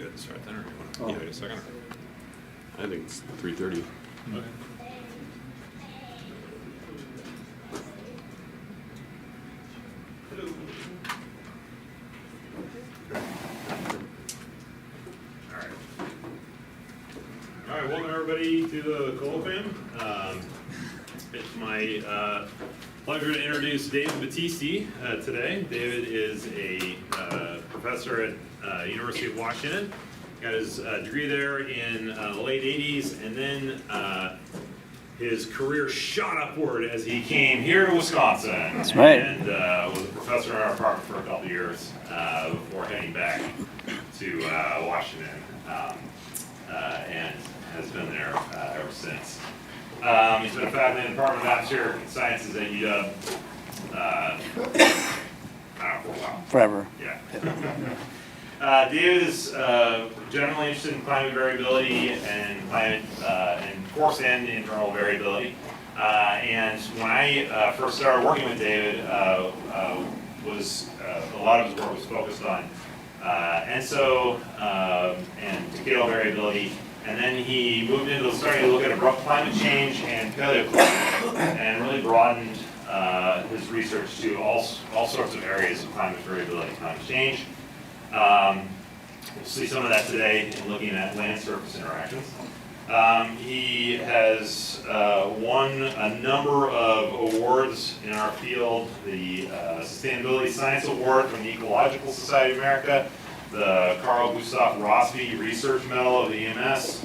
good to start then, or you want to give it a second? I think it's 3:30. Okay. All right, welcome everybody to the Colloquium. It's my pleasure to introduce David Battisti today. David is a professor at University of Washington. Got his degree there in the late 80s, and then his career shot upward as he came here to Wisconsin. That's right. And was a professor in our department for a couple of years before heading back to Washington, and has been there ever since. He's been a faculty in the Department of Atmospheric Sciences at UW. I don't know, for a while. Forever. Yeah. David is generally interested in climate variability and climate, and of course, and internal variability. And when I first started working with David, was a lot of his work was focused on ENSO and decadal variability. And then he moved into starting to look at abrupt climate change and paleoclimate, and really broadened his research to all sorts of areas of climate variability and climate change. We'll see some of that today in looking at land surface interactions. He has won a number of awards in our field: the Sustainability Science Award from the Ecological Society of America, the Carl Gustav Rossby Research Medal of the EMS,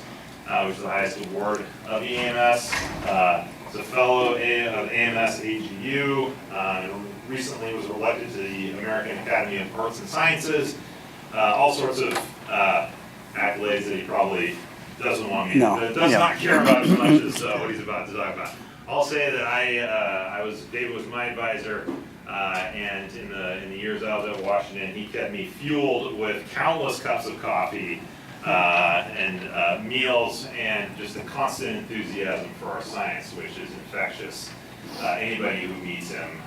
which is the highest award of the EMS. He's a fellow of AMS AGU, and recently was elected to the American Academy of Arts and Sciences. All sorts of accolades that he probably doesn't want me to, does not care about as much as what he's about to talk about. I'll say that David was my advisor, and in the years I was at Washington, he kept me fueled with countless cups of coffee and meals, and just a constant enthusiasm for our science, which is infectious. Anybody who meets him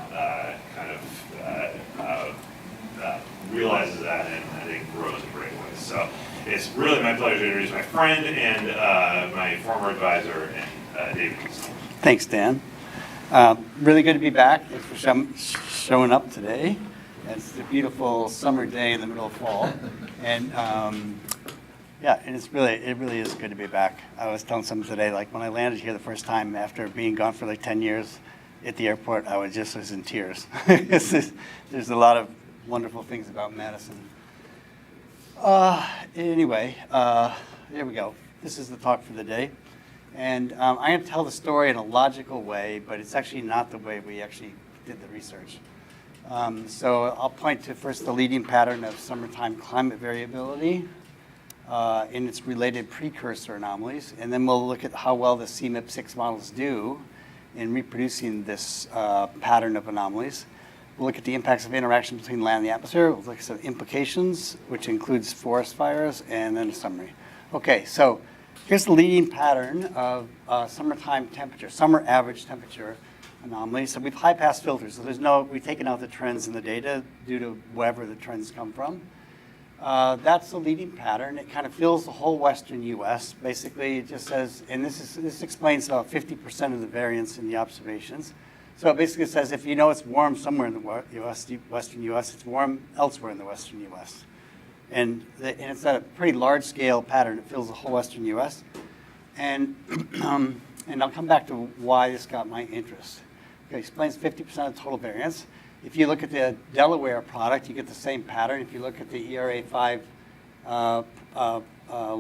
realizes that, and I think grows in great ways. So it's really my pleasure to introduce my friend and my former advisor, and David. Thanks, Dan. Really good to be back. Thanks for showing up today. It's a beautiful summer day in the middle of fall, and and it really is good to be back. I was telling someone today, like when I landed here the first time after being gone for like 10 years at the airport, I was in tears. There's a lot of wonderful things about Madison. Anyway, here we go. This is the talk for the day. And I'm going to tell the story in a logical way, but it's actually not the way we actually did the research. So I'll point to first the leading pattern of summertime climate variability and its related precursor anomalies. And then we'll look at how well the CMIP6 models do in reproducing this pattern of anomalies. We'll look at the impacts of interaction between land and the atmosphere. We'll look at some implications, which includes forest fires, and then a summary. Okay, so here's the leading pattern of summertime temperature, summer average temperature anomalies. So we've high-pass filters. So we've taken out the trends in the data due to wherever the trends come from. That's the leading pattern. It kind of fills the whole western U.S. Basically, it just says, and this explains about 50% of the variance in the observations. So it basically says if you know it's warm somewhere in the western U.S., it's warm elsewhere in the western U.S. And it's at a pretty large-scale pattern. It fills the whole western U.S. And I'll come back to why this got my interest. Okay, it explains 50% of total variance. If you look at the Delaware product, you get the same pattern. If you look at the ERA5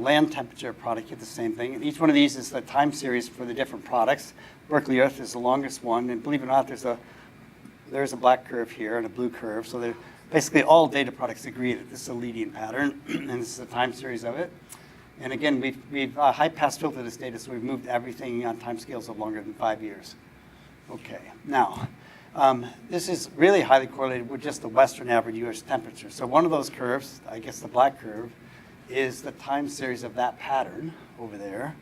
land temperature product, you get the same thing. And each one of these is the time series for the different products. Berkeley Earth is the longest one, and believe it or not, there's a black curve here and a blue curve. So basically all data products agree that this is a leading pattern, and this is the time series of it. And again, we've high-pass filtered this data, so we've moved everything on time scales of longer than 5 years. Okay, now, this is really highly correlated with just the western average U.S. temperature. So one of those curves, I guess the black curve, is the time series of that pattern over there.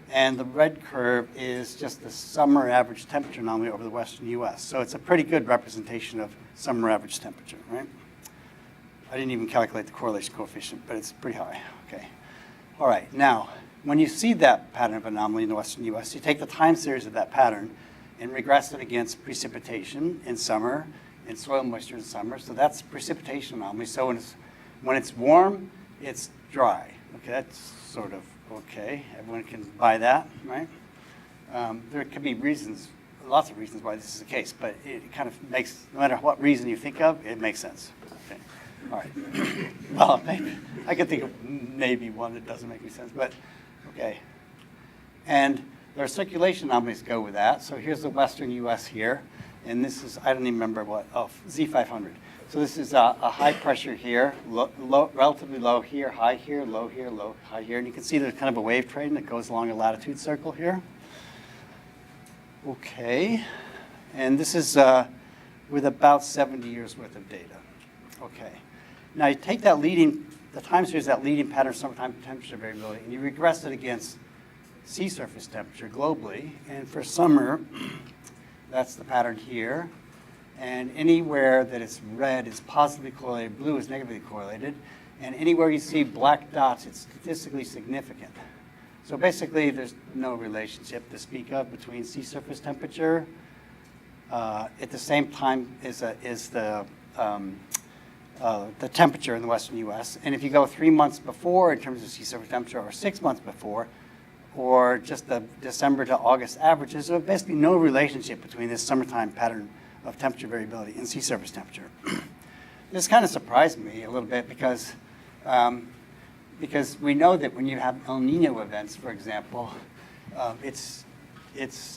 And the red curve is just the summer average temperature anomaly over the western U.S. So it's a pretty good representation of summer average temperature, right? I didn't even calculate the correlation coefficient, but it's pretty high. Okay. All right. Now, when you see that pattern of anomaly in the western U.S., you take the time series of that pattern and regress it against precipitation in summer and soil moisture in summer. So that's precipitation anomaly. So when it's warm, it's dry. Okay, that's sort of okay. Everyone can buy that, right? There could be reasons, lots of reasons why this is the case, but it kind of makes, no matter what reason you think of, it makes sense. Okay. All right. Well, maybe, I could think of maybe one that doesn't make any sense, but okay. And there are circulation anomalies that go with that. So here's the western U.S. here, and this is, I don't even remember what, oh, Z500. So this is a high pressure here, relatively low here, high here, low, high here. And you can see there's kind of a wave train that goes along a latitude circle here. Okay. And this is with about 70 years worth of data. Okay. Now you take that the time series, that leading pattern of summertime temperature variability, and you regress it against sea surface temperature globally. And for summer, that's the pattern here. And anywhere that it's red is positively correlated, blue is negatively correlated. And anywhere you see black dots, it's statistically significant. So basically, there's no relationship to speak of between sea surface temperature at the same time as the temperature in the western U.S. And if you go 3 months before in terms of sea surface temperature, or 6 months before, or just the December to August averages, there's basically no relationship between this summertime pattern of temperature variability and sea surface temperature. This kind of surprised me a little bit because we know that when you have El Nino events, for example, it's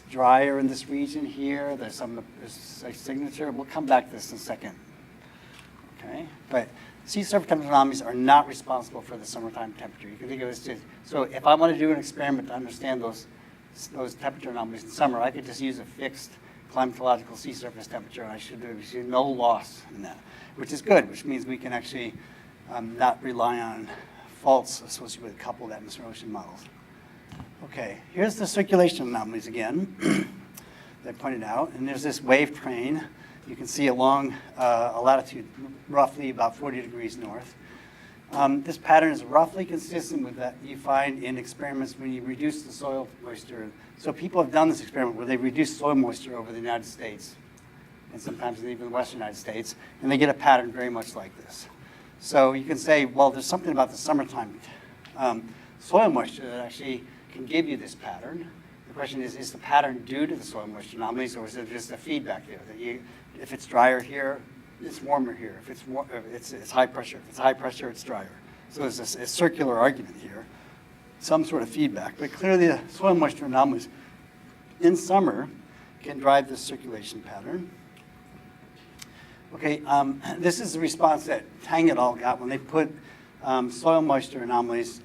drier in this region here. There's a signature. We'll come back to this in a second. Okay, but sea surface temperature anomalies are not responsible for the summertime temperature. You can think of this as, so if I want to do an experiment to understand those temperature anomalies in summer, I could just use a fixed climatological sea surface temperature, and I should do no loss in that, which is good, which means we can actually not rely on faults associated with a couple of atmosphere ocean models. Okay, here's the circulation anomalies again that I pointed out, and there's this wave train you can see along a latitude roughly about 40 degrees north. This pattern is roughly consistent with that you find in experiments when you reduce the soil moisture. So people have done this experiment where they reduce soil moisture over the United States, and sometimes even the western United States, and they get a pattern very much like this. So you can say, well, there's something about the summertime soil moisture that actually can give you this pattern. The question is the pattern due to the soil moisture anomalies, or is it just a feedback there? That if it's drier here, it's warmer here. If it's high pressure. If it's high pressure, it's drier. So there's a circular argument here, some sort of feedback. But clearly the soil moisture anomalies in summer can drive this circulation pattern. Okay, this is the response that Tang et al. Got when they put soil moisture anomalies,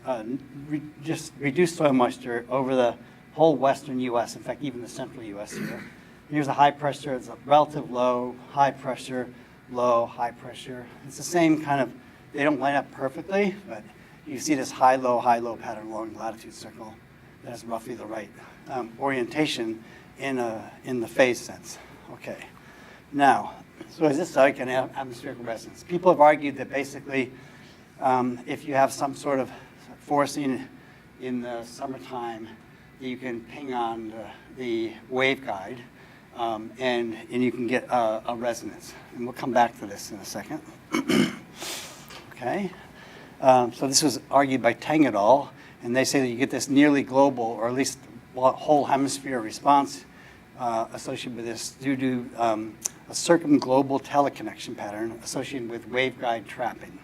just reduced soil moisture over the whole western U.S., in fact, even the central U.S. here. Here's a high pressure, it's a relative low, high pressure, low, high pressure. It's the same kind of, they don't line up perfectly, but you see this high, low pattern along the latitude circle. That's roughly the right orientation in the phase sense. Okay. Now, so is this like an atmospheric resonance? People have argued that basically if you have some sort of forcing in the summertime, you can ping on the waveguide and you can get a resonance. And we'll come back to this in a second. Okay. So this was argued by Tang et al. And they say that you get this nearly global, or at least whole hemisphere response associated with this due to a circumglobal teleconnection pattern associated with waveguide trapping.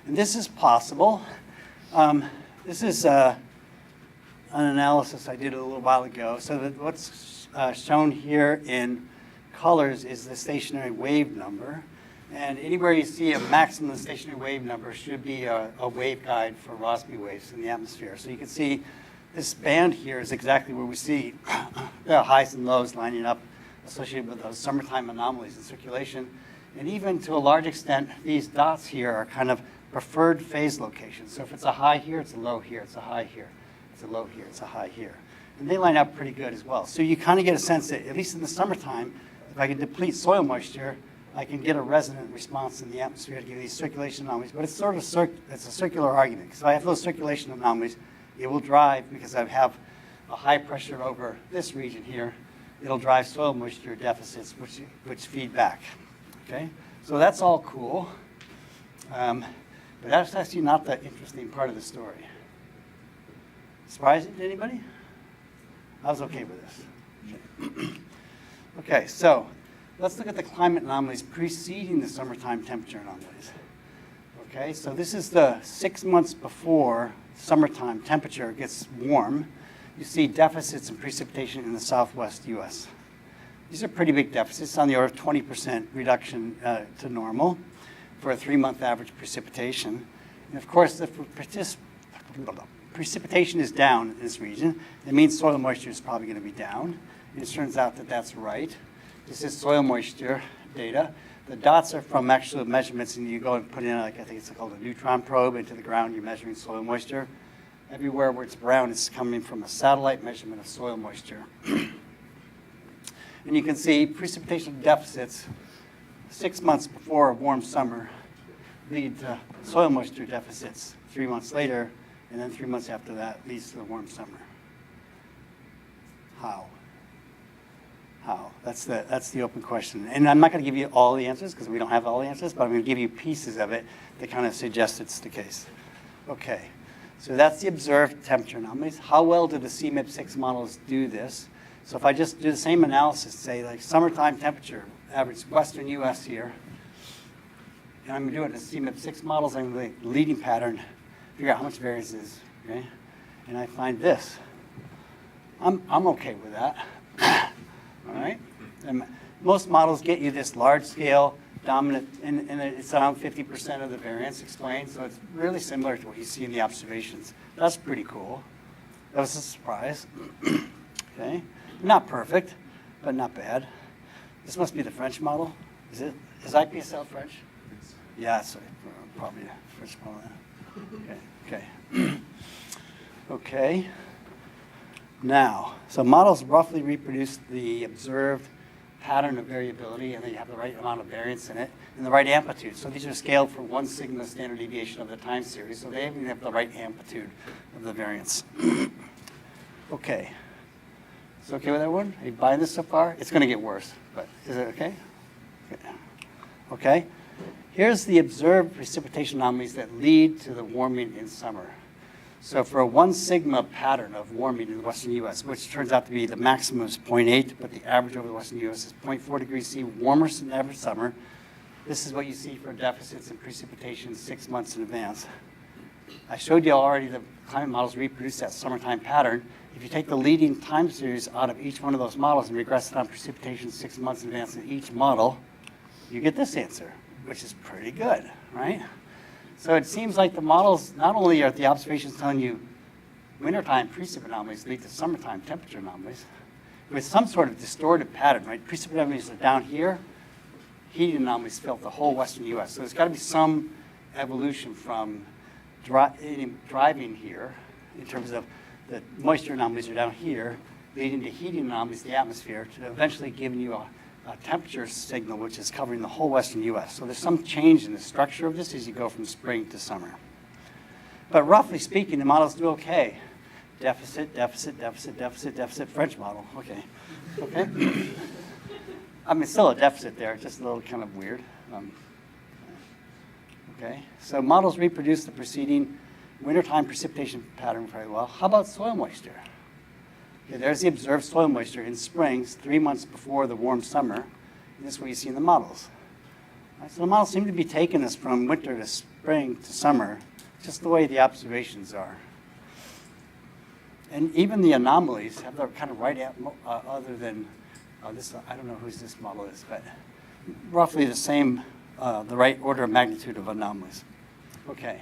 And this is possible. This is an analysis I did a little while ago. So that what's shown here in colors is the stationary wave number. And anywhere you see a maximum stationary wave number should be a waveguide for Rossby waves in the atmosphere. So you can see this band here is exactly where we see the highs and lows lining up associated with those summertime anomalies in circulation. And even to a large extent, these dots here are kind of preferred phase locations. So if it's a high here, it's a low here, it's a high here, it's a low here, it's a high here. And they line up pretty good as well. So you kind of get a sense that, at least in the summertime, if I can deplete soil moisture, I can get a resonant response in the atmosphere to give these circulation anomalies, but it's sort of it's a circular argument. Because if I have those circulation anomalies, it will drive, because I have a high pressure over this region here, it'll drive soil moisture deficits, which feed back. Okay, so that's all cool, but that's actually not the interesting part of the story. Surprising to anybody? I was okay with this. Okay, so let's look at the climate anomalies preceding the summertime temperature anomalies. Okay, so this is the 6 months before summertime temperature gets warm. You see deficits in precipitation in the southwest US. These are pretty big deficits, on the order of 20% reduction to normal for a 3-month average precipitation. And of course, if precipitation is down in this region, it means soil moisture is probably going to be down. And it turns out that that's right. This is soil moisture data. The dots are from actual measurements, and you go and put in, like, I think it's called a neutron probe into the ground. You're measuring soil moisture. Everywhere where it's brown, it's coming from a satellite measurement of soil moisture. And you can see precipitation deficits 6 months before a warm summer lead to soil moisture deficits 3 months later, and then 3 months after that leads to the warm summer. How? How? That's the open question. And I'm not going to give you all the answers because we don't have all the answers, but I'm going to give you pieces of it that kind of suggest it's the case. Okay, so that's the observed temperature anomalies. How well do the CMIP6 models do this? So if I just do the same analysis, say like summertime temperature, average Western US here, and I'm going to do it in the CMIP6 models, I'm going to the leading pattern, figure out how much variance is, okay? And I find this. I'm okay with that. All right? And most models get you this large scale dominant, and it's around 50% of the variance explained, so it's really similar to what you see in the observations. That's pretty cool. That was a surprise. Okay? Not perfect, but not bad. This must be the French model. Is it? Is IPSL French? Yeah, it's probably a French model. Okay. Okay. Now, so models roughly reproduce the observed pattern of variability, and they have the right amount of variance in it, and the right amplitude. So these are scaled for 1 sigma standard deviation of the time series, so they even have the right amplitude of the variance. Okay. Is it okay with everyone? Are you buying this so far? It's going to get worse, but is it okay? Okay. Here's the observed precipitation anomalies that lead to the warming in summer. So for a 1 sigma pattern of warming in the western US, which turns out to be the maximum is 0.8, but the average over the western US is 0.4 degrees C, warmer than average summer. This is what you see for deficits in precipitation 6 months in advance. I showed you already the climate models reproduce that summertime pattern. If you take the leading time series out of each one of those models and regress it on precipitation 6 months in advance in each model, you get this answer, which is pretty good, right? So it seems like the models, not only are the observations telling you wintertime precip anomalies lead to summertime temperature anomalies, with some sort of distorted pattern, right? Precip anomalies are down here, heating anomalies fill the whole western US. So there's got to be some evolution from driving here in terms of the moisture anomalies are down here, leading to heating anomalies in the atmosphere to eventually giving you a temperature signal which is covering the whole western US. So there's some change in the structure of this as you go from spring to summer. But roughly speaking, the models do okay. Deficit, deficit, deficit, deficit, deficit, French model, okay. Okay? I mean, still a deficit there, just a little kind of weird. Okay, so models reproduce the preceding wintertime precipitation pattern very well. How about soil moisture? Okay, there's the observed soil moisture in springs 3 months before the warm summer. And this is what you see in the models. Right, so the models seem to be taking us from winter to spring to summer, just the way the observations are. And even the anomalies have the kind of right, other than, this, I don't know whose this model is, but roughly the same, the right order of magnitude of anomalies. Okay.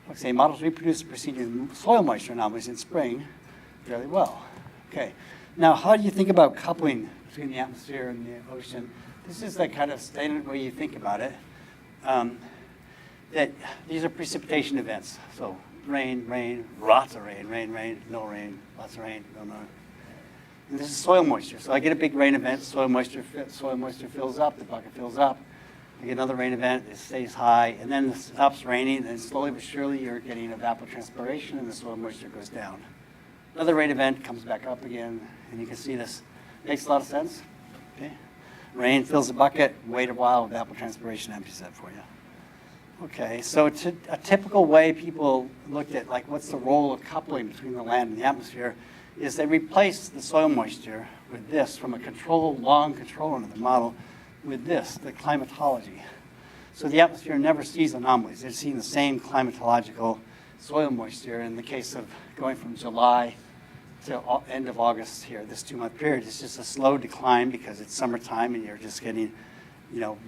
Okay, models reproduce the preceding soil moisture anomalies in spring fairly well. Okay. Now, how do you think about coupling between the atmosphere and the ocean? This is the kind of standard way you think about it. That these are precipitation events. So rain, rain, lots of rain, rain, rain, no rain, lots of rain, no rain. And this is soil moisture. So I get a big rain event, soil moisture fills up, the bucket fills up. I get another rain event, it stays high, and then it stops raining, and slowly but surely you're getting evapotranspiration, and the soil moisture goes down. Another rain event comes back up again, and you can see this. Makes a lot of sense. Okay. Rain fills the bucket, wait a while, evapotranspiration empties that for you. Okay, so a typical way people looked at, like, what's the role of coupling between the land and the atmosphere, is they replace the soil moisture with this from a long control under the model with this, the climatology. So the atmosphere never sees anomalies. It's seeing the same climatological soil moisture. In the case of going from July to end of August here, this 2-month period, it's just a slow decline because it's summertime and you're just getting,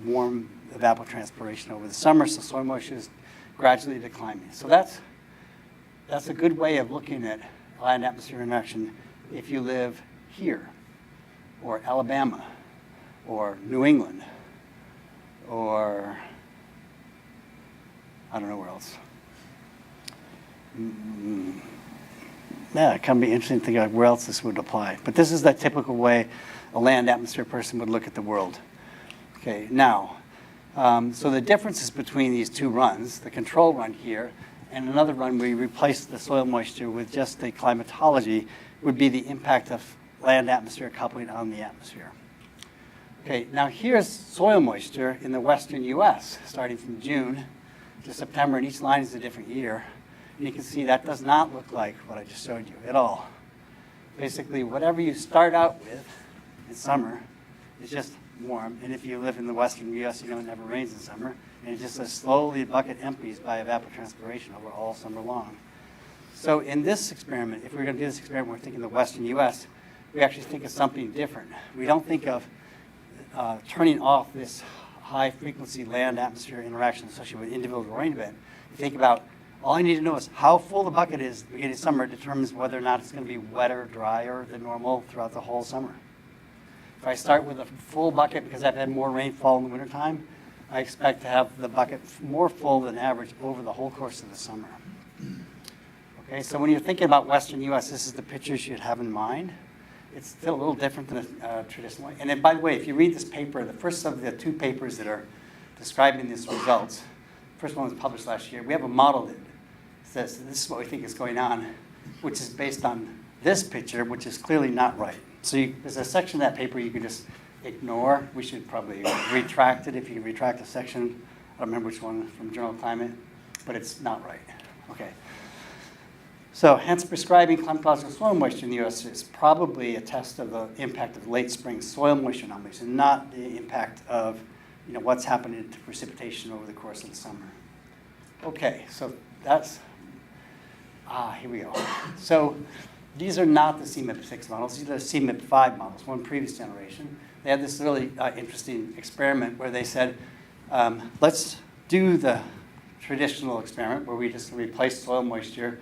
warm evapotranspiration over the summer, so soil moisture is gradually declining. So that's a good way of looking at land-atmosphere interaction if you live here, or Alabama, or New England, or I don't know where else. Yeah, it can be interesting to think about where else this would apply. But this is the typical way a land-atmosphere person would look at the world. Okay, now, so the differences between these two runs, the control run here, and another run where we replace the soil moisture with just the climatology, would be the impact of land-atmosphere coupling on the atmosphere. Okay, now here's soil moisture in the western US, starting from June to September, and each line is a different year. And you can see that does not look like what I just showed you at all. Basically, whatever you start out with in summer is just warm, and if you live in the western US, it never rains in summer, and it just slowly the bucket empties by evapotranspiration over all summer long. So in this experiment, if we're going to do this experiment, we're thinking the western US, we actually think of something different. We don't think of turning off this high-frequency land-atmosphere interaction associated with individual rain event. You think about, all I need to know is how full the bucket is at the beginning of summer determines whether or not it's going to be wetter, drier than normal throughout the whole summer. If I start with a full bucket because I've had more rainfall in the wintertime, I expect to have the bucket more full than average over the whole course of the summer. Okay, so when you're thinking about western US, this is the picture you should have in mind. It's still a little different than a traditional way. And then, by the way, if you read this paper, the first of the two papers that are describing these results, the first one was published last year. We have a model that says this is what we think is going on, which is based on this picture, which is clearly not right. So there's a section of that paper you can just ignore. We should probably retract it if you can retract a section. I don't remember which one from Journal of Climate, but it's not right. Okay. So hence prescribing climatological soil moisture in the US is probably a test of the impact of late spring soil moisture anomalies and not the impact of what's happening to precipitation over the course of the summer. Okay, so that's, here we go. So these are not the CMIP-6 models. These are the CMIP-5 models, one previous generation. They had this really interesting experiment where they said, let's do the traditional experiment where we just replace soil moisture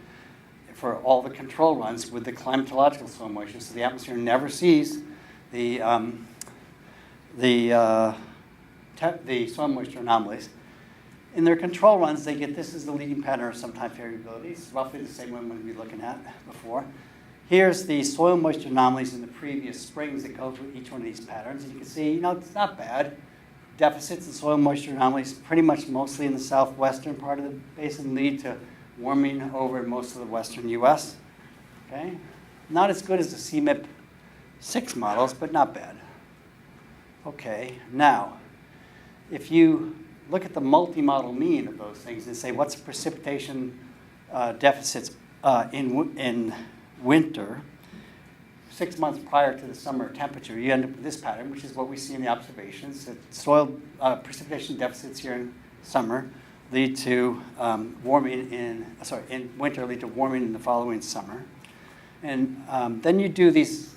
for all the control runs with the climatological soil moisture, so the atmosphere never sees the soil moisture anomalies. In their control runs, they get this is the leading pattern of some time variability. It's roughly the same one we've been looking at before. Here's the soil moisture anomalies in the previous springs that go through each one of these patterns. And you can see, it's not bad. Deficits in soil moisture anomalies pretty much mostly in the southwestern part of the basin lead to warming over most of the western US. Okay? Not as good as the CMIP-6 models, but not bad. Okay, now, if you look at the multi-model mean of those things and say what's precipitation deficits in winter, 6 months prior to the summer temperature, you end up with this pattern, which is what we see in the observations. That soil precipitation deficits here in summer lead to in winter lead to warming in the following summer. And then you do these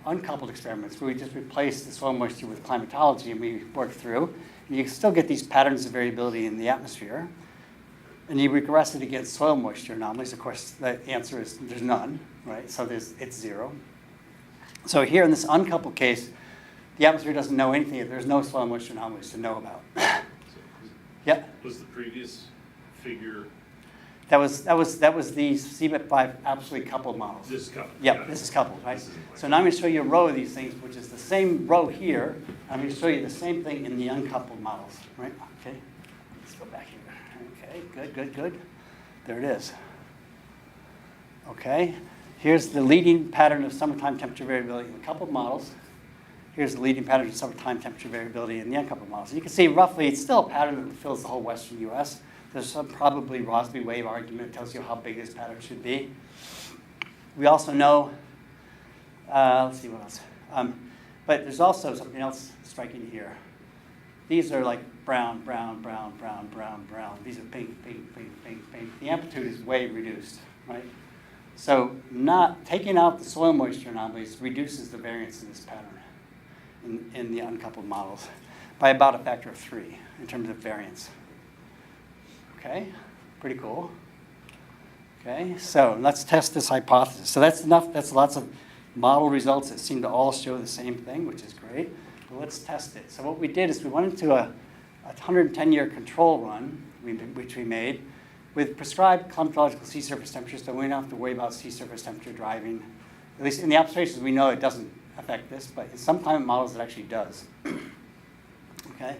uncoupled experiments where we just replace the soil moisture with climatology and we work through. And you still get these patterns of variability in the atmosphere. And you regress it against soil moisture anomalies. Of course, the answer is there's none, right? So it's 0. So here in this uncoupled case, the atmosphere doesn't know anything. There's no soil moisture anomalies to know about. Yep. Was the previous figure? That was the CPEP-5 absolutely coupled models. This is coupled. Yep, Got it. this is coupled, right? This isn't like- So now I'm going to show you a row of these things, which is the same row here. I'm going to show you the same thing in the uncoupled models, right? Okay, let's go back here. Okay, good. There it is. Okay, here's the leading pattern of summertime temperature variability in the coupled models. Here's the leading pattern of summertime temperature variability in the uncoupled models. You can see roughly it's still a pattern that fills the whole western U.S. There's some probably Rossby wave argument that tells you how big this pattern should be. We also know, let's see what else. But there's also something else striking here. These are like brown. These are pink. The amplitude is way reduced, right? So not taking out the soil moisture anomalies reduces the variance in this pattern in the uncoupled models by about a factor of 3 in terms of variance. Okay, pretty cool. Okay, so let's test this hypothesis. So that's enough. That's lots of model results that seem to all show the same thing, which is great. But let's test it. So what we did is we went into a 110-year control run, which we made, with prescribed climatological sea surface temperatures, so we don't have to worry about sea surface temperature driving. At least in the observations, we know it doesn't affect this, but in some climate models, it actually does. Okay,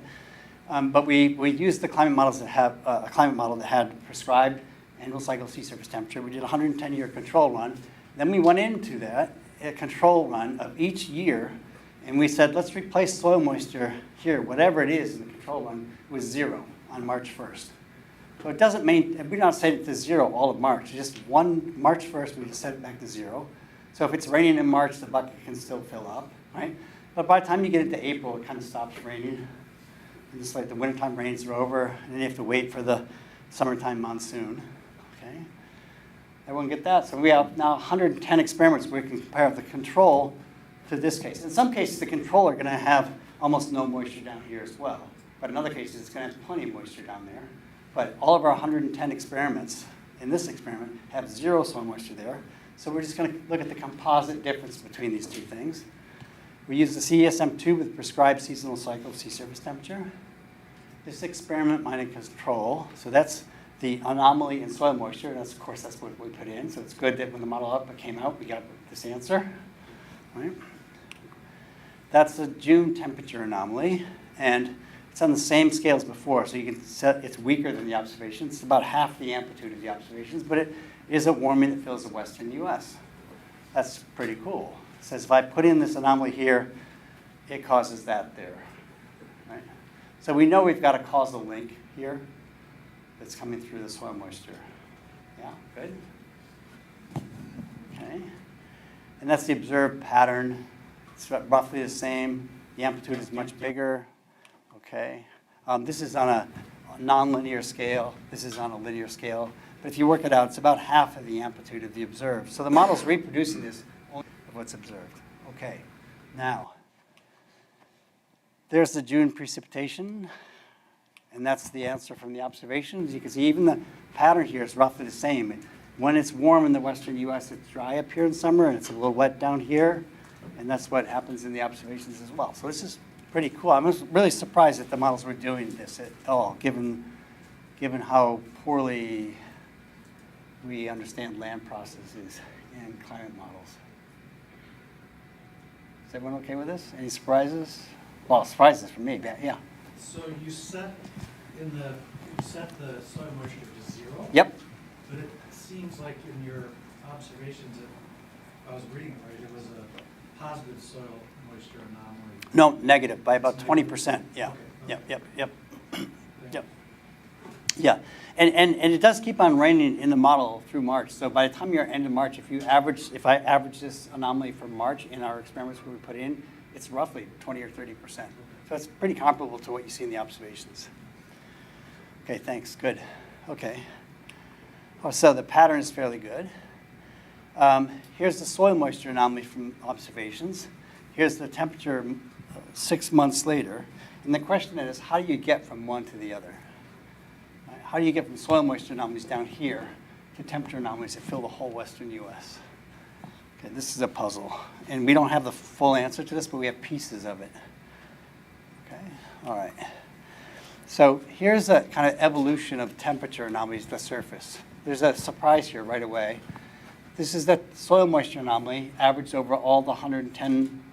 but we used the climate models that have a climate model that had prescribed annual cycle sea surface temperature. We did a 110-year control run. Then we went into that a control run of each year, and we said, let's replace soil moisture here, whatever it is in the control run, with 0 on March 1st. So it doesn't mean, we're not setting it to 0 all of March. Just March 1st, we just set it back to 0. So if it's raining in March, the bucket can still fill up, right? But by the time you get into April, it kind of stops raining. And just like the wintertime rains are over, and then you have to wait for the summertime monsoon, okay? Everyone get that? So we have now 110 experiments where we can compare the control to this case. In some cases, the control are going to have almost no moisture down here as well. But in other cases, it's going to have plenty of moisture down there. But all of our 110 experiments in this experiment have 0 soil moisture there. So we're just going to look at the composite difference between these two things. We use the CESM2 with prescribed seasonal cycle of sea surface temperature. This experiment minus control. So that's the anomaly in soil moisture. That's, of course, that's what we put in. So it's good that when the model output came out, we got this answer. Right? That's the June temperature anomaly. And it's on the same scale as before. So you can set it's weaker than the observations. It's about half the amplitude of the observations, but it is a warming that fills the western U.S. That's pretty cool. It says if I put in this anomaly here, it causes that there. Right? So we know we've got a causal link here that's coming through the soil moisture. Yeah, good. Okay. And that's the observed pattern. It's roughly the same. The amplitude is much bigger. Okay. This is on a nonlinear scale. This is on a linear scale. But if you work it out, it's about half of the amplitude of the observed. So the model's reproducing this only of what's observed. Okay. Now, there's the June precipitation. And that's the answer from the observations. You can see even the pattern here is roughly the same. When it's warm in the western U.S., it's dry up here in summer, and it's a little wet down here. And that's what happens in the observations as well. So this is pretty cool. I was really surprised that the models were doing this at all, given how poorly we understand land processes in climate models. Is everyone okay with this? Any surprises? Well, surprises for me, yeah. So you set the soil moisture to 0? Yep. But it seems like in your observations, if I was reading it right, it was a positive soil moisture anomaly. No, negative by about 20%. Yeah. Okay. Yep. Yeah. And it does keep on raining in the model through March. So by the time you're end of March, if I average this anomaly for March in our experiments where we put in, it's roughly 20 or 30%. So it's pretty comparable to what you see in the observations. Okay, thanks. Good. Okay. So the pattern is fairly good. Here's the soil moisture anomaly from observations. Here's the temperature 6 months later. And the question is, how do you get from one to the other? Right? How do you get from soil moisture anomalies down here to temperature anomalies that fill the whole western U.S.? Okay, this is a puzzle. And we don't have the full answer to this, but we have pieces of it. Okay, all right. So here's a kind of evolution of temperature anomalies at the surface. There's a surprise here right away. This is the soil moisture anomaly averaged over all the 110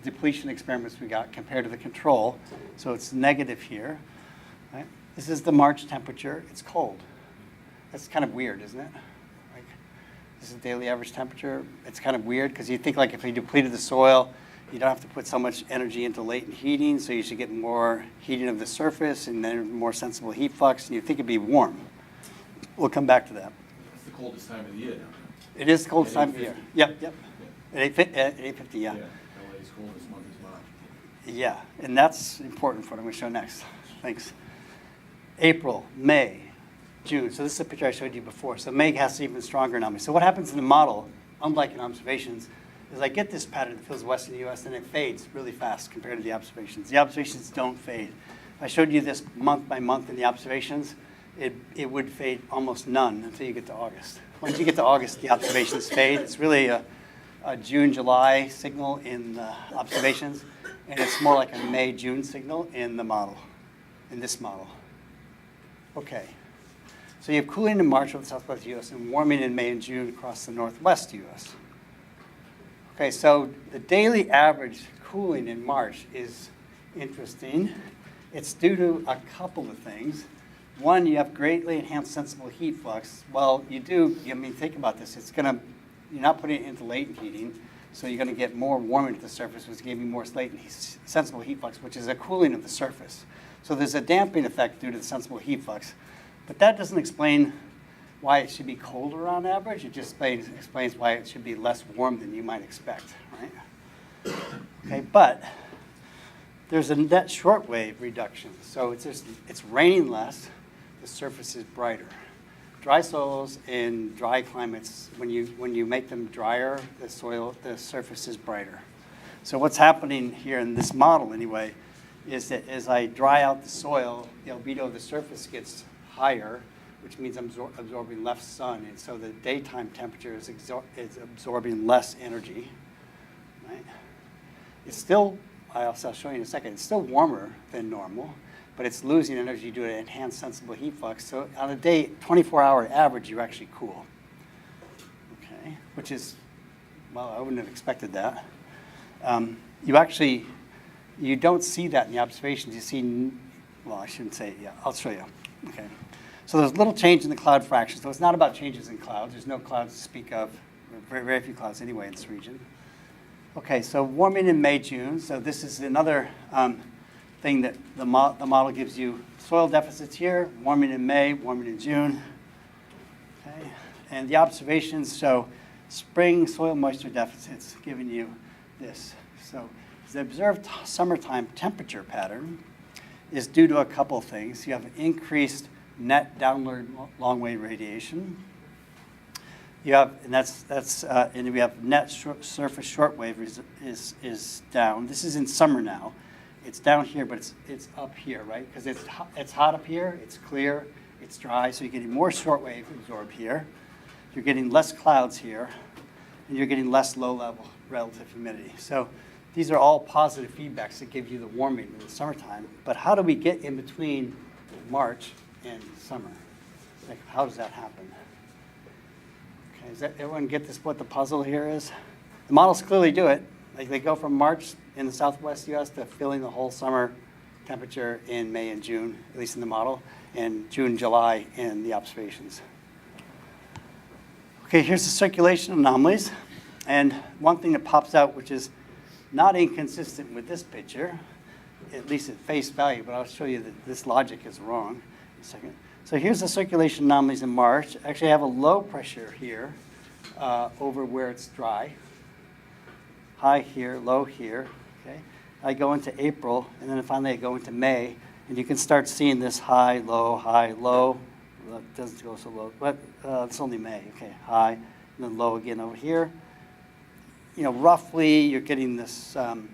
depletion experiments we got compared to the control. So it's negative here. Right? This is the March temperature. It's cold. That's kind of weird, isn't it? Like, this is daily average temperature. It's kind of weird because you think like if you depleted the soil, you don't have to put so much energy into latent heating, so you should get more heating of the surface and then more sensible heat flux, and you think it'd be warm. We'll come back to that. It's the coldest time of the year now. It is the coldest At time of year. 8:50. Yep, yep. Yeah. At 8:50, yeah. LA's coldest month is March. Yeah, and that's important for what I'm going to show next. Thanks. April, May, June. So this is a picture I showed you before. So May has even stronger anomaly. So what happens in the model, unlike in observations, is I get this pattern that fills western U.S. and it fades really fast compared to the observations. The observations don't fade. If I showed you this month by month in the observations, it would fade almost none until you get to August. Once you get to August, the observations fade. It's really a June, July signal in the observations, and it's more like a May, June signal in the model, in this model. Okay. So you have cooling in March over the southwest U.S. and warming in May and June across the northwest U.S. Okay, so the daily average cooling in March is interesting. It's due to a couple of things. One, you have greatly enhanced sensible heat flux. Well, you do, I mean, think about this. You're not putting it into latent heating, so you're going to get more warming at the surface, which gives you more sensible heat flux, which is a cooling of the surface. So there's a damping effect due to the sensible heat flux. But that doesn't explain why it should be colder on average. It just explains why it should be less warm than you might expect, right? Okay, but there's a net shortwave reduction. So it's raining less, the surface is brighter. Dry soils in dry climates, when you make them drier, the surface is brighter. So what's happening here in this model anyway, is that as I dry out the soil, the albedo of the surface gets higher, which means I'm absorbing less sun, and so the daytime temperature is absorbing less energy, right? It's still, I'll show you in a second, it's still warmer than normal, but it's losing energy due to enhanced sensible heat flux. So on a day, 24-hour average, you're actually cool, okay? Which is, well, I wouldn't have expected that. You don't see that in the observations. You see, well, I shouldn't say it yet. I'll show you, okay? So there's little change in the cloud fraction. So it's not about changes in clouds. There's no clouds to speak of, very, very few clouds anyway in this region. Okay, so warming in May, June. So this is another thing that the model gives you. Soil deficits here, warming in May, warming in June. Okay, and the observations show spring soil moisture deficits, giving you this. So the observed summertime temperature pattern is due to a couple things. You have increased net downward long-wave radiation. You have, and we have net surface shortwave is down. This is in summer now. It's down here, but it's up here, right? Because it's hot up here, it's clear, it's dry, so you're getting more shortwave absorbed here. You're getting less clouds here, and you're getting less low-level relative humidity. So these are all positive feedbacks that give you the warming in the summertime. But how do we get in between March and summer? Like, how does that happen? Okay, does everyone get this? What the puzzle here is? The models clearly do it. Like, they go from March in the southwest U.S. to filling the whole summer temperature in May and June, at least in the model, and June, July in the observations. Okay, here's the circulation anomalies. And one thing that pops out, which is not inconsistent with this picture, at least at face value, but I'll show you that this logic is wrong in a second. So here's the circulation anomalies in March. Actually, I have a low pressure here over where it's dry. High here, low here, okay? I go into April, and then finally I go into May, and you can start seeing this high, low, high, low. Well, it doesn't go so low, but it's only May, okay? High, and then low again over here. You know, roughly you're getting this sort of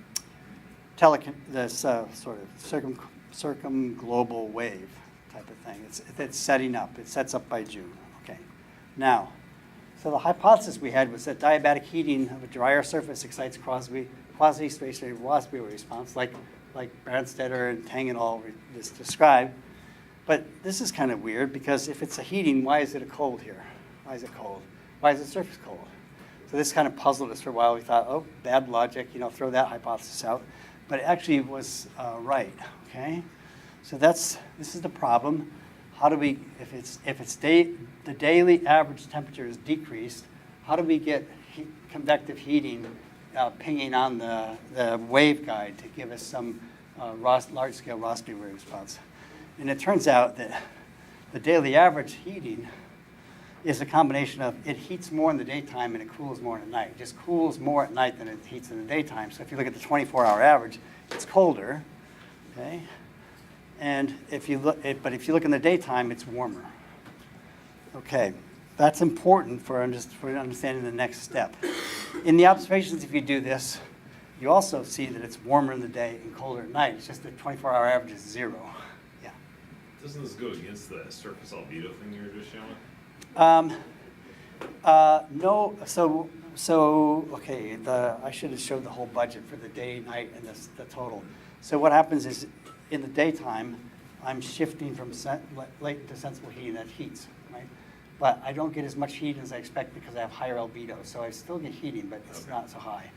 circumglobal wave type of thing. It's setting up. It sets up by June. Okay. Now, so the hypothesis we had was that diabatic heating of a drier surface excites quasi-stationary velocity response, like like Brandstetter and Tang et al. Just described. But this is kind of weird because if it's a heating, why is it a cold here? Why is it cold? Why is the surface cold? So this kind of puzzled us for a while. We thought, oh, bad logic, throw that hypothesis out. But it actually was right, okay? So this is the problem. How do we, if the daily average temperature is decreased, how do we get convective heating pinging on the waveguide to give us some large-scale Rossby wave response? And it turns out that the daily average heating is a combination of it heats more in the daytime and it cools more at night. It just cools more at night than it heats in the daytime. So if you look at the 24-hour average, it's colder, okay? And if you look in the daytime, it's warmer. Okay, that's important for understanding the next step. In the observations, if you do this, you also see that it's warmer in the day and colder at night. It's just the 24-hour average is 0. Yeah. Doesn't this go against the surface albedo thing you were just showing? No. So okay. I should have showed the whole budget for the day, night, and the total. So what happens is, in the daytime, I'm shifting from latent to sensible heating that heats, right? But I don't get as much heat as I expect because I have higher albedo. So I still get heating, but it's not so high.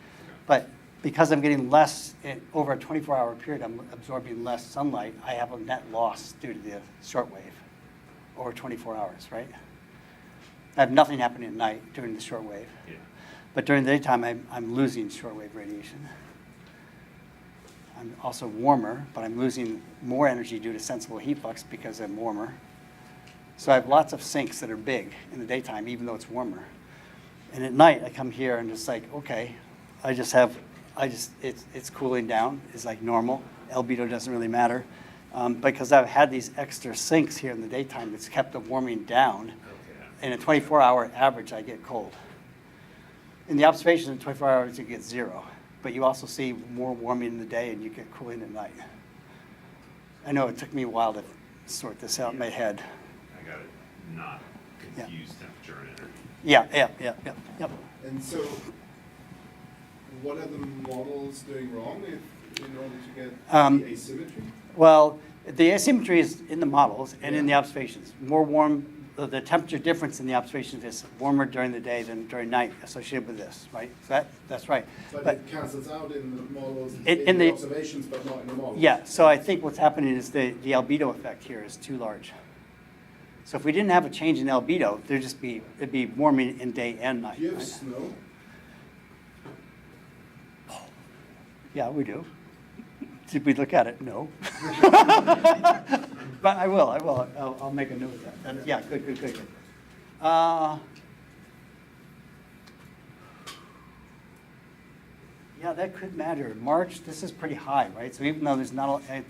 But because I'm getting less over a 24-hour period, I'm absorbing less sunlight. I have a net loss due to the shortwave over 24 hours, right? I have nothing happening at night during the shortwave. Yeah. But during the daytime, I'm losing shortwave radiation. I'm also warmer, but I'm losing more energy due to sensible heat flux because I'm warmer. So I have lots of sinks that are big in the daytime, even though it's warmer. And at night, I come here and just like, okay, it's cooling down. It's like normal. Albedo doesn't really matter. Because I've had these extra sinks here in the daytime, it's kept the warming down. In a 24-hour average, I get cold. In the observation, in 24 hours, you get 0. But you also see more warming in the day, and you get cooling at night. I know it took me a while to sort this out in my head. I got it. Not confuse temperature and energy. Yeah. And so, what are the models doing wrong in order to get the asymmetry? Well, the asymmetry is in the models and in the observations. More warm. The temperature difference in the observations is warmer during the day than during night associated with this, right? So that's right. But it cancels out in the models, in in the the observations, but not in the models. Yeah, so I think what's happening is the albedo effect here is too large. So if we didn't have a change in albedo, it'd be warming in day and night. Do you have right? snow? Yeah, we do. Did we look at it? No. But I will. I'll make a note of that. Yeah, good. Yeah, that could matter. March, this is pretty high, right? So even though there's not, yeah,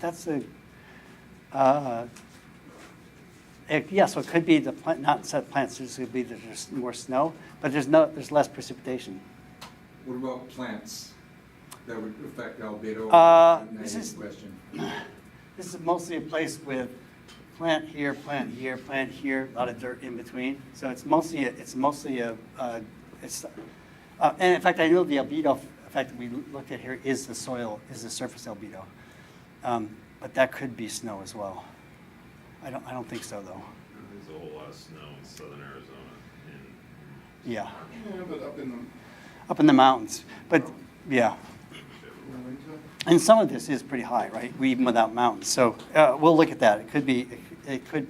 so it could be the plant, not set plants, it could be that there's more snow, but there's less precipitation. What about plants that would affect albedo? This is- question. This is mostly a place with plant here, plant here, plant here, a lot of dirt in between. So it's mostly and in fact, I know the albedo effect that we looked at here is the surface albedo. But that could be snow as well. I don't think so though. There's a whole lot of snow in southern Arizona. Yeah, Yeah, but up in the mountains. But yeah. in the winter. And some of this is pretty high, right? Even without mountains. So we'll look at that. It could be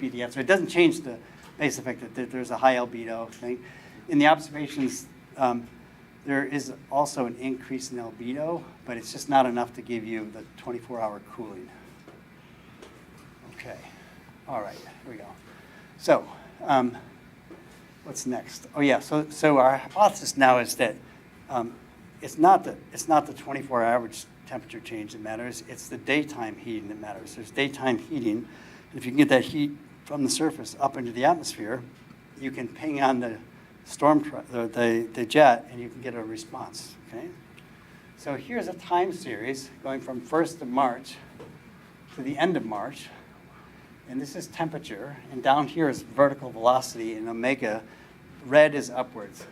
the answer. It doesn't change the base effect that there's a high albedo thing. In the observations, there is also an increase in albedo, but it's just not enough to give you the 24-hour cooling. Okay. All right. Here we go. So what's next? Oh yeah. So our hypothesis now is that it's not the 24-hour average temperature change that matters. It's the daytime heating that matters. There's daytime heating. And if you can get that heat from the surface up into the atmosphere, you can ping on the the jet, and you can get a response. Okay. So here's a time series going from 1st of March to the end of March. And this is temperature. And down here is vertical velocity in omega. Red is upwards.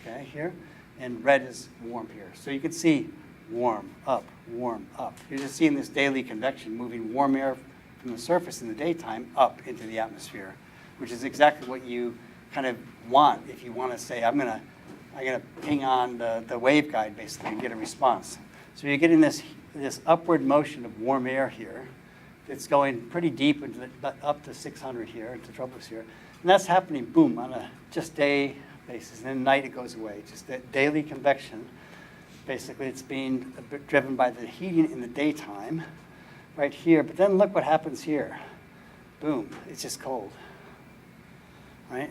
Okay, here. And red is warm here. So you can see warm, up, warm, up. You're just seeing this daily convection moving warm air from the surface in the daytime up into the atmosphere, which is exactly what you kind of want if you want to say, I'm gonna ping on the waveguide basically and get a response. So you're getting this upward motion of warm air here. It's going pretty deep into up to 600 here, into troposphere. And that's happening, boom, on a just day basis. And then at night it goes away. Just that daily convection. Basically, it's being driven by the heating in the daytime right here. But then look what happens here. Boom, it's just cold, right?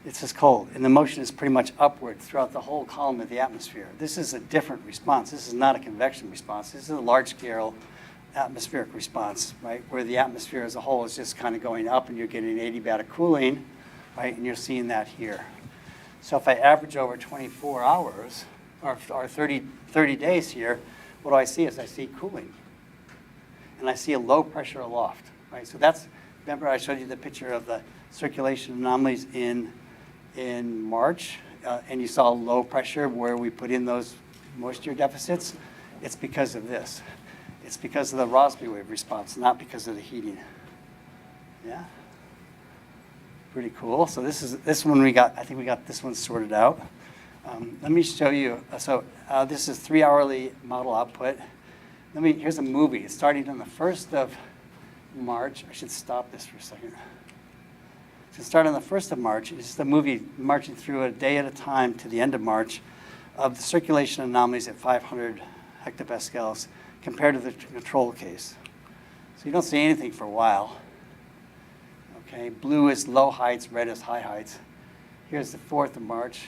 It's just cold. And the motion is pretty much upward throughout the whole column of the atmosphere. This is a different response. This is not a convection response. This is a large-scale atmospheric response, right, where the atmosphere as a whole is just kind of going up and you're getting adiabatic cooling, right, and you're seeing that here. So if I average over 24 hours or 30 days here, what do I see is I see cooling. And I see a low pressure aloft, right? So that's, remember I showed you the picture of the circulation anomalies in March, and you saw low pressure where we put in those moisture deficits? It's because of this. It's because of the Rossby wave response, not because of the heating. Yeah? Pretty cool. So this one I think we got this one sorted out. Let me show you. So this is 3-hourly model output. Here's a movie. It's starting on the 1st of March. I should stop this for a second. So start on the 1st of March. It's the movie marching through a day at a time to the end of March of the circulation anomalies at 500 hectopascals compared to the control case. So you don't see anything for a while. Okay, blue is low heights, red is high heights. Here's the 4th of March,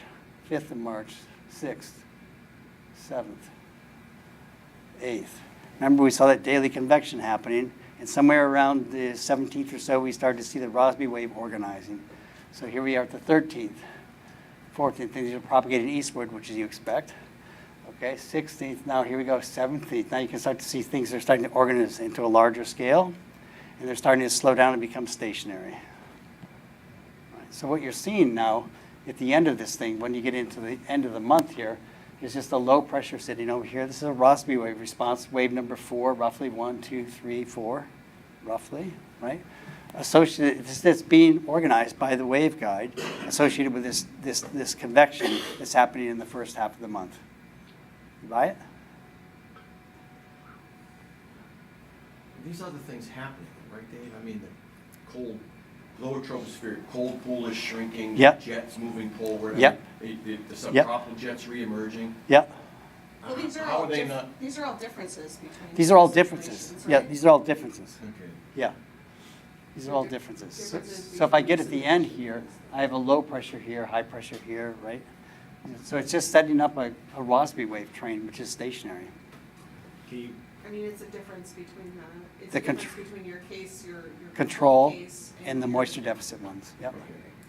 5th of March, 6th, 7th, 8th. Remember we saw that daily convection happening, and somewhere around the 17th or so we started to see the Rossby wave organizing. So here we are at the 13th, 14th, things are propagating eastward, which is you expect. Okay, 16th, now here we go, 17th. Now you can start to see things are starting to organize into a larger scale, and they're starting to slow down and become stationary. Right, so what you're seeing now at the end of this thing, when you get into the end of the month here, is just a low pressure sitting over here. This is a Rossby wave response, wave number 4, roughly 1, 2, 3, 4, roughly, right? Associated, that's being organized by the waveguide, associated with this convection that's happening in the first half of the month. You buy it? These other things happening, right, Dave? I mean, the cold, lower troposphere, cold pool is shrinking. Yep. Jets moving forward. Yep. The subtropical jets re-emerging. Yep. Well, these are How all are they not? these are all differences between. These are all differences. situations, Yeah, right? these are all differences. Okay. Yeah. These are all differences. Differences So if I get between at the end here, I have a low pressure here, high pressure here, right? So it's just setting up a Rossby wave train, which is stationary. Can you, I mean, it's a difference between it's The a difference between your case, your Control case and the your- moisture deficit ones. Yep.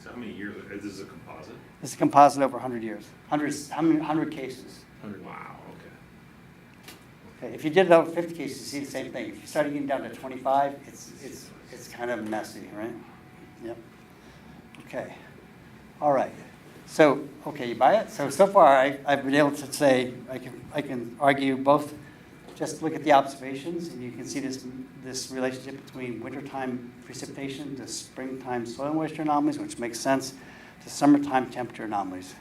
so how many years, is this a composite? It's a composite over 100 years. 100 cases. Wow, okay. Okay, if you did it over 50 cases, you see the same thing. If you started getting down to 25, it's kind of messy, right? Yep. Okay. All right. So, okay, you buy it? So far I've been able to say, I can argue both, just look at the observations and you can see this relationship between wintertime precipitation to springtime soil moisture anomalies, which makes sense, to summertime temperature anomalies.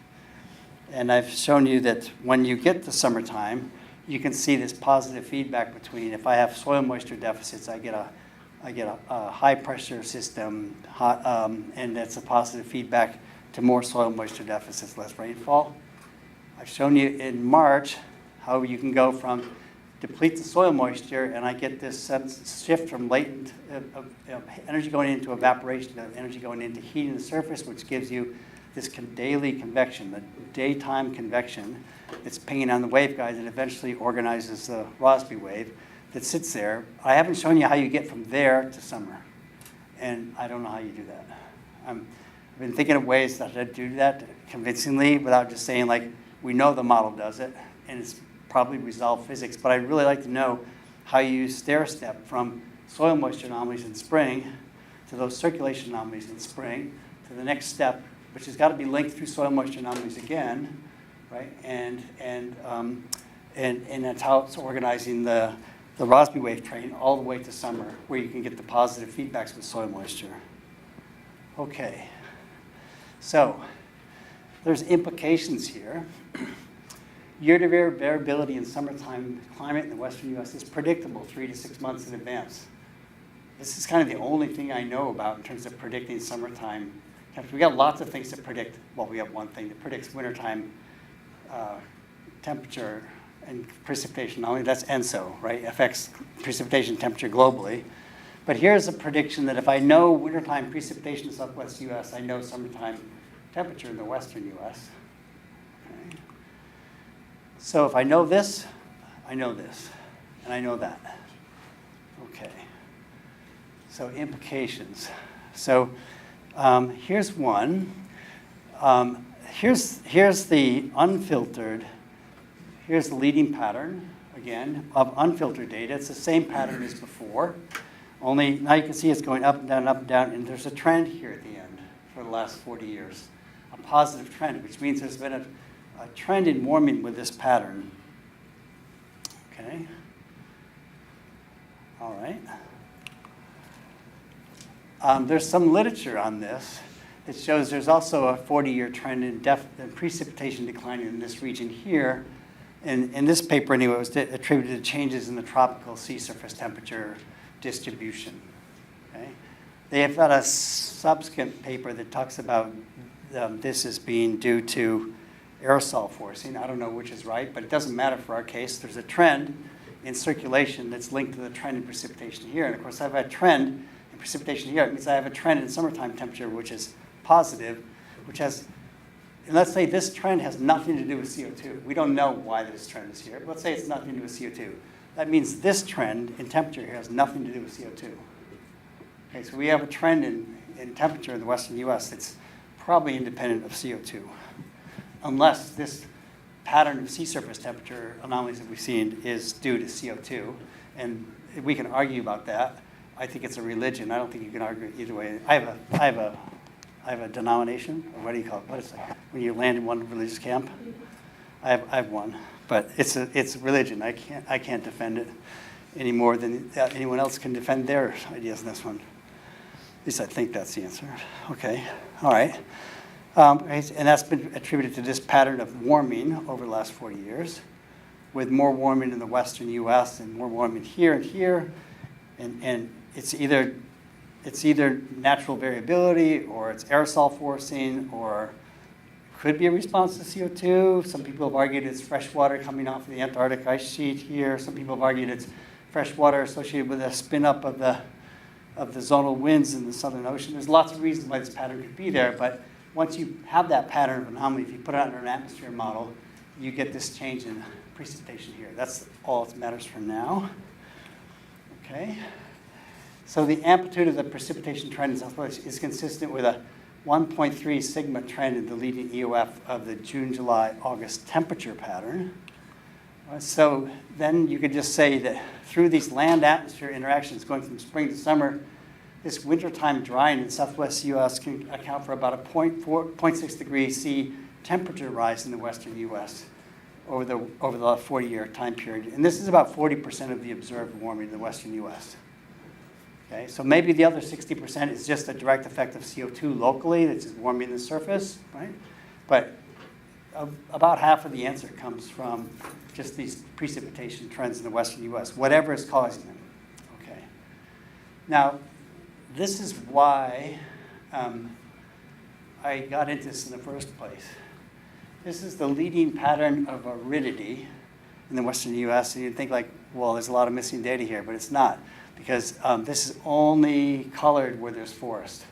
And I've shown you that when you get to summertime, you can see this positive feedback between, if I have soil moisture deficits, I get a high pressure system, and that's a positive feedback to more soil moisture deficits, less rainfall. I've shown you in March how you can go from deplete the soil moisture, and I get this shift from latent energy going into evaporation to energy going into heating the surface, which gives you this daily convection, the daytime convection that's pinging on the waveguide that eventually organizes the Rossby wave that sits there. I haven't shown you how you get from there to summer, and I don't know how you do that. I've been thinking of ways that I do that convincingly without just saying, like, we know the model does it, and it's probably resolved physics, but I'd really like to know how you stair-step from soil moisture anomalies in spring to those circulation anomalies in spring to the next step, which has got to be linked through soil moisture anomalies again, right? And and that's how it's organizing the Rossby wave train all the way to summer, where you can get the positive feedbacks with soil moisture. Okay, so there's implications here. Year-to-year variability in summertime climate in the western U.S. is predictable 3 to 6 months in advance. This is kind of the only thing I know about in terms of predicting summertime. We got lots of things to predict. Well, we have one thing that predicts wintertime temperature and precipitation. Not only that's ENSO, right? Affects precipitation temperature globally. But here's a prediction that if I know wintertime precipitation in the southwest U.S., I know summertime temperature in the western U.S. Okay. So if I know this, and I know that. Okay. So implications. So here's one. Here's the unfiltered. Here's the leading pattern, again, of unfiltered data. It's the same pattern as before, only now you can see it's going up and down, and there's a trend here at the end for the last 40 years, a positive trend, which means there's been a trend in warming with this pattern. Okay. All right. There's some literature on this that shows there's also a 40-year trend in precipitation declining in this region here. And in this paper, anyway, it was attributed to changes in the tropical sea surface temperature distribution. Okay? They have got a subsequent paper that talks about this as being due to aerosol forcing. I don't know which is right, but it doesn't matter for our case. There's a trend in circulation that's linked to the trend in precipitation here. And of course, I have a trend in precipitation here. It means I have a trend in summertime temperature, which is positive, which has, and let's say this trend has nothing to do with CO2. We don't know why this trend is here, but let's say it's nothing to do with CO2. That means this trend in temperature here has nothing to do with CO2. Okay, so we have a trend in temperature in the western US that's probably independent of CO2, unless this pattern of sea surface temperature anomalies that we've seen is due to CO2. And we can argue about that. I think it's a religion. I don't think you can argue either way. I have a denomination, or what do you call it? What is it? When you land in one religious camp? I have one, but it's a religion. I can't defend it any more than anyone else can defend their ideas in this one. At least I think that's the answer. Okay, all right. And that's been attributed to this pattern of warming over the last 40 years, with more warming in the western U.S. and more warming here and here, and it's either natural variability, or it's aerosol forcing, or could be a response to CO2. Some people have argued it's fresh water coming off of the Antarctic ice sheet here. Some people have argued it's fresh water associated with a spin up of the zonal winds in the Southern Ocean. There's lots of reasons why this pattern could be there, but once you have that pattern of anomaly, if you put it under an atmosphere model, you get this change in precipitation here. That's all that matters for now. Okay. So the amplitude of the precipitation trend in Southwest is consistent with a 1.3 sigma trend in the leading EOF of the June, July, August temperature pattern. So then you could just say that through these land-atmosphere interactions going from spring to summer, this wintertime drying in southwest U.S. can account for about a 0.6 degrees C temperature rise in the western U.S. over the 40-year time period. And this is about 40% of the observed warming in the western U.S. Okay, so maybe the other 60% is just a direct effect of CO2 locally that's just warming the surface, right? But about half of the answer comes from just these precipitation trends in the western U.S., whatever is causing them. Okay. Now, this is why I got into this in the first place. This is the leading pattern of aridity in the western U.S. And you'd think like, well, there's a lot of missing data here, but it's not, because this is only colored where there's forest.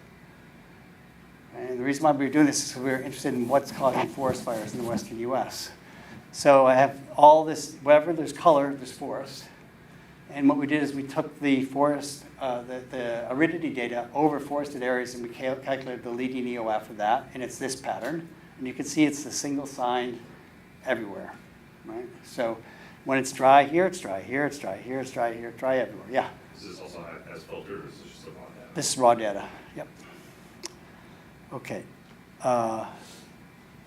And the reason why we're doing this is because we're interested in what's causing forest fires in the western U.S. So I have all this, wherever there's color, there's forest. And what we did is we took the forest, the aridity data over forested areas, and we calculated the leading EOF of that, and it's this pattern. And you can see it's the single sign everywhere, right? So when it's dry here, it's dry here, it's dry here, it's dry here, it's dry everywhere. Yeah? Is this also as filtered, or is this just the raw data? This is raw data, yep. Okay. Over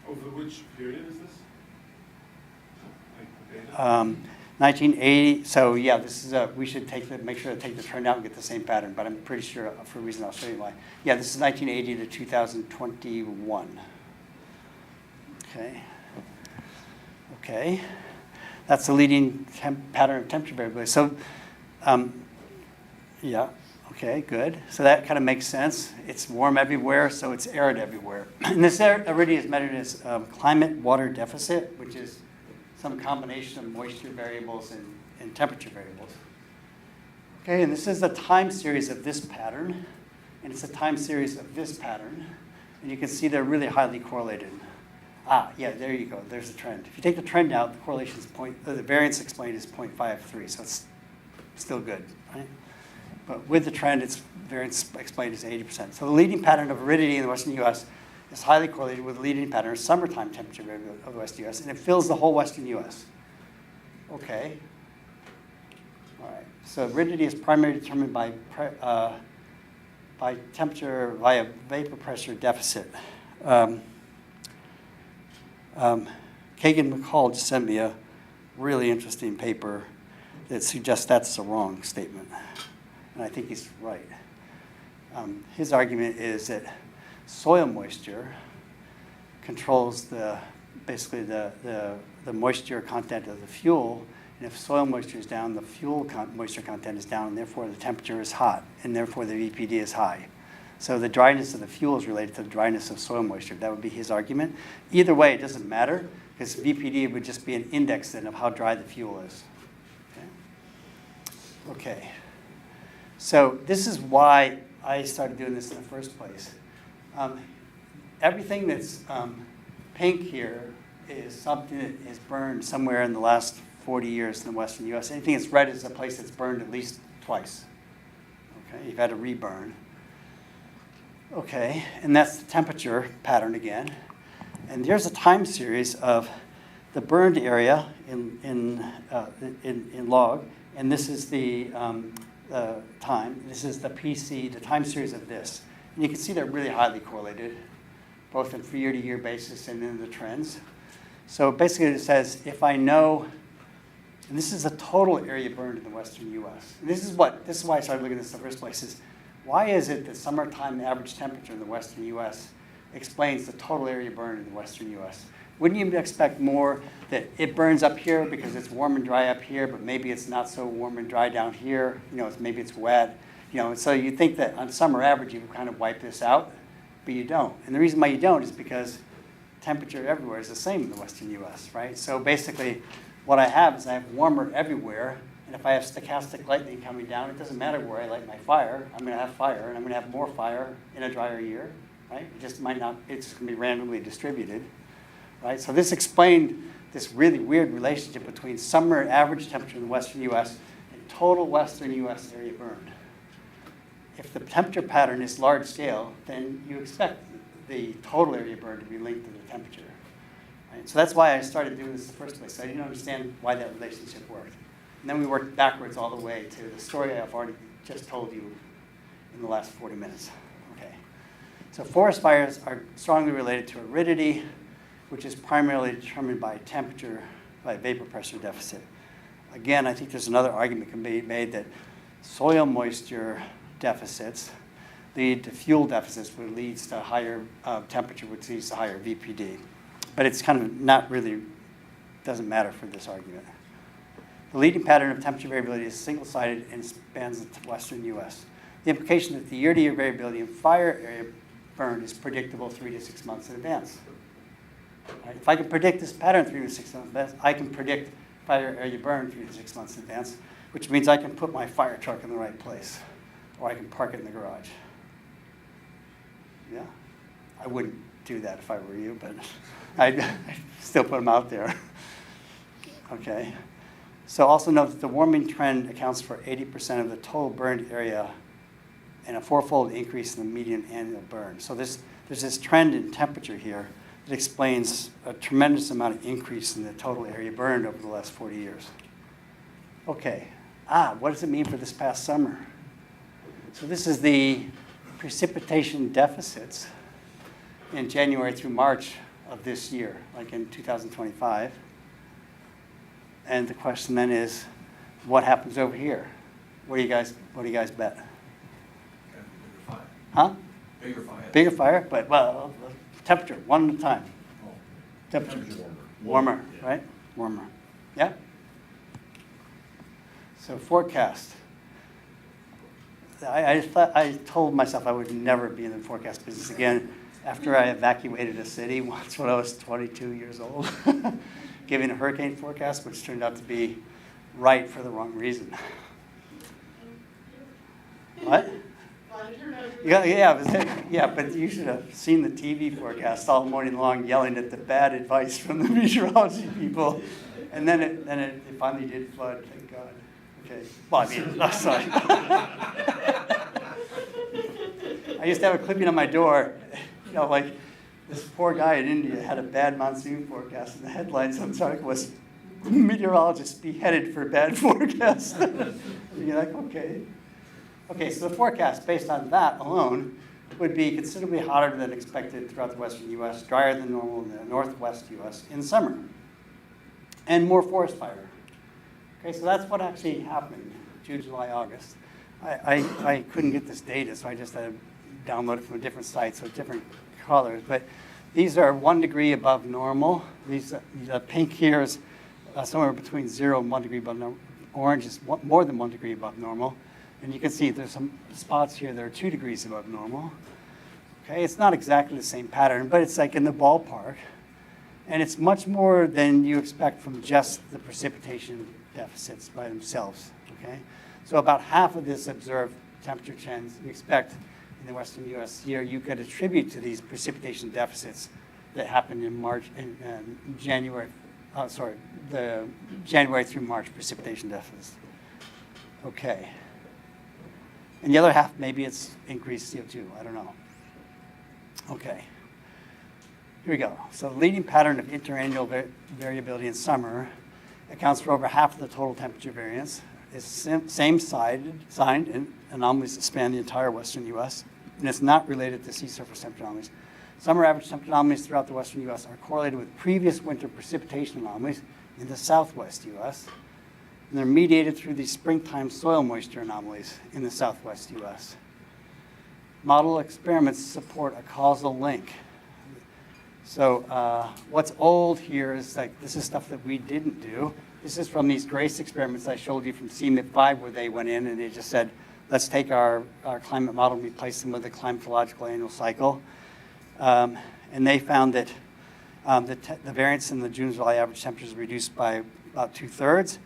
which period is this? Like 1980, so yeah, this is we should make sure to take the trend out and get the same pattern, but I'm pretty sure for a reason I'll show you why. Yeah, this is 1980 to 2021. Okay. That's the leading pattern of temperature variability. So, yeah, okay, good. So that kind of makes sense. It's warm everywhere, so it's arid everywhere. And this aridity is measured as climate water deficit, which is some combination of moisture variables and temperature variables. Okay, and this is the time series of this pattern, and it's a time series of this pattern, and you can see they're really highly correlated. Yeah, there you go. There's the trend. If you take the trend out, the correlation is the variance explained is 0.53, so it's still good, right? But with the trend, its variance explained is 80%. So the leading pattern of aridity in the western U.S. is highly correlated with the leading pattern of summertime temperature variability of the western U.S., and it fills the whole western U.S. Okay. All right. So aridity is primarily determined by temperature via vapor pressure deficit. Kagan McCall just sent me a really interesting paper that suggests that's the wrong statement, and I think he's right. His argument is that soil moisture controls basically the moisture content of the fuel, and if soil moisture is down, the fuel moisture content is down, and therefore the temperature is hot, and therefore the VPD is high. So the dryness of the fuel is related to the dryness of soil moisture. That would be his argument. Either way, it doesn't matter, because VPD would just be an index then of how dry the fuel is. Okay. So this is why I started doing this in the first place. Everything that's pink here is something that is burned somewhere in the last 40 years in the western U.S. Anything that's red is a place that's burned at least twice. Okay, you've had a reburn. Okay, and that's the temperature pattern again. And here's a time series of the burned area in log, and this is the time. This is the PC, the time series of this. And you can see they're really highly correlated, both in year-to-year basis and in the trends. So basically it says if I know, and this is the total area burned in the western U.S. And this is why I started looking at this in the first place, is why is it that summertime average temperature in the western U.S. explains the total area burned in the western U.S.? Wouldn't you expect more that it burns up here because it's warm and dry up here, but maybe it's not so warm and dry down here? Maybe it's wet. So you think that on summer average you would kind of wipe this out, but you don't. And the reason why you don't is because temperature everywhere is the same in the western U.S., right? So basically what I have is I have warmer everywhere. And if I have stochastic lightning coming down, it doesn't matter where I light my fire. I'm going to have fire, and I'm going to have more fire in a drier year, right? It just might not, it's going to be randomly distributed, right? So this explained this really weird relationship between summer average temperature in the western U.S. and total western U.S. area burned. If the temperature pattern is large scale, then you expect the total area burned to be linked to the temperature, right? So that's why I started doing this in the first place. So I didn't understand why that relationship worked. And then we worked backwards all the way to the story I've already just told you in the last 40 minutes. Okay. So forest fires are strongly related to aridity, which is primarily determined by temperature, by vapor pressure deficit. Again, I think there's another argument can be made that soil moisture deficits lead to fuel deficits, which leads to higher temperature, which leads to higher VPD. But it's kind of not really, doesn't matter for this argument. The leading pattern of temperature variability is single-sided and spans the western U.S. The implication that the year-to-year variability in fire area burned is predictable 3 to 6 months in advance. Right? If I can predict this pattern 3 to 6 months in advance, I can predict fire area burn 3 to 6 months in advance, which means I can put my fire truck in the right place, or I can park it in the garage. Yeah, I wouldn't do that if I were you, but I'd still put them out there. Okay. So also note that the warming trend accounts for 80% of the total burned area and a fourfold increase in the median annual burn. So there's this trend in temperature here that explains a tremendous amount of increase in the total area burned over the last 40 years. Okay, what does it mean for this past summer? So this is the precipitation deficits in January through March of this year, like in 2025. And the question then is, what happens over here? What do you guys bet? Bigger fire. Huh? Bigger fire. Bigger fire, but, well, temperature, one at a time. Oh, Temperature. warmer. Warmer, right? Warmer. Yeah? So forecast. I told myself I would never be in the forecast business again after I evacuated a city once when I was 22 years old, giving a hurricane forecast, which turned out to be right for the wrong reason. What? Yeah, but you should have seen the TV forecast all morning long yelling at the bad advice from the meteorology people. And then it finally did flood, thank God. Okay, well, I mean, I'm sorry. I used to have a clipping on my door, you know, like this poor guy in India had a bad monsoon forecast, and the headline sometimes was, meteorologist beheaded for bad forecast. You're like, okay. Okay, so the forecast based on that alone would be considerably hotter than expected throughout the western U.S., drier than normal in the northwest U.S. in summer, and more forest fire. Okay, so that's what actually happened June, July, August. I couldn't get this data, so I just had to download it from a different site, so different colors. But these are 1 degree above normal. The pink here is somewhere between 0 and 1 degree above normal. Orange is more than 1 degree above normal. And you can see there's some spots here that are 2 degrees above normal. Okay, it's not exactly the same pattern, but it's like in the ballpark. And it's much more than you expect from just the precipitation deficits by themselves, okay? So about half of this observed temperature trends we expect in the western U.S. here, you could attribute to these precipitation deficits that happened in the January through March precipitation deficits. Okay. And the other half, maybe it's increased CO2, I don't know. Okay. Here we go. So the leading pattern of interannual variability in summer accounts for over half of the total temperature variance. It's same-sided in anomalies that span the entire western U.S., and it's not related to sea surface temperature anomalies. Summer average temperature anomalies throughout the western U.S. are correlated with previous winter precipitation anomalies in the southwest U.S., and they're mediated through the springtime soil moisture anomalies in the southwest U.S. Model experiments support a causal link. So what's old here is like, this is stuff that we didn't do. This is from these GRACE experiments I showed you from CMIP-5, where they went in and they just said, let's take our climate model and replace them with a climatological annual cycle. And they found that the variance in the June-July average temperatures reduced by about 2/3.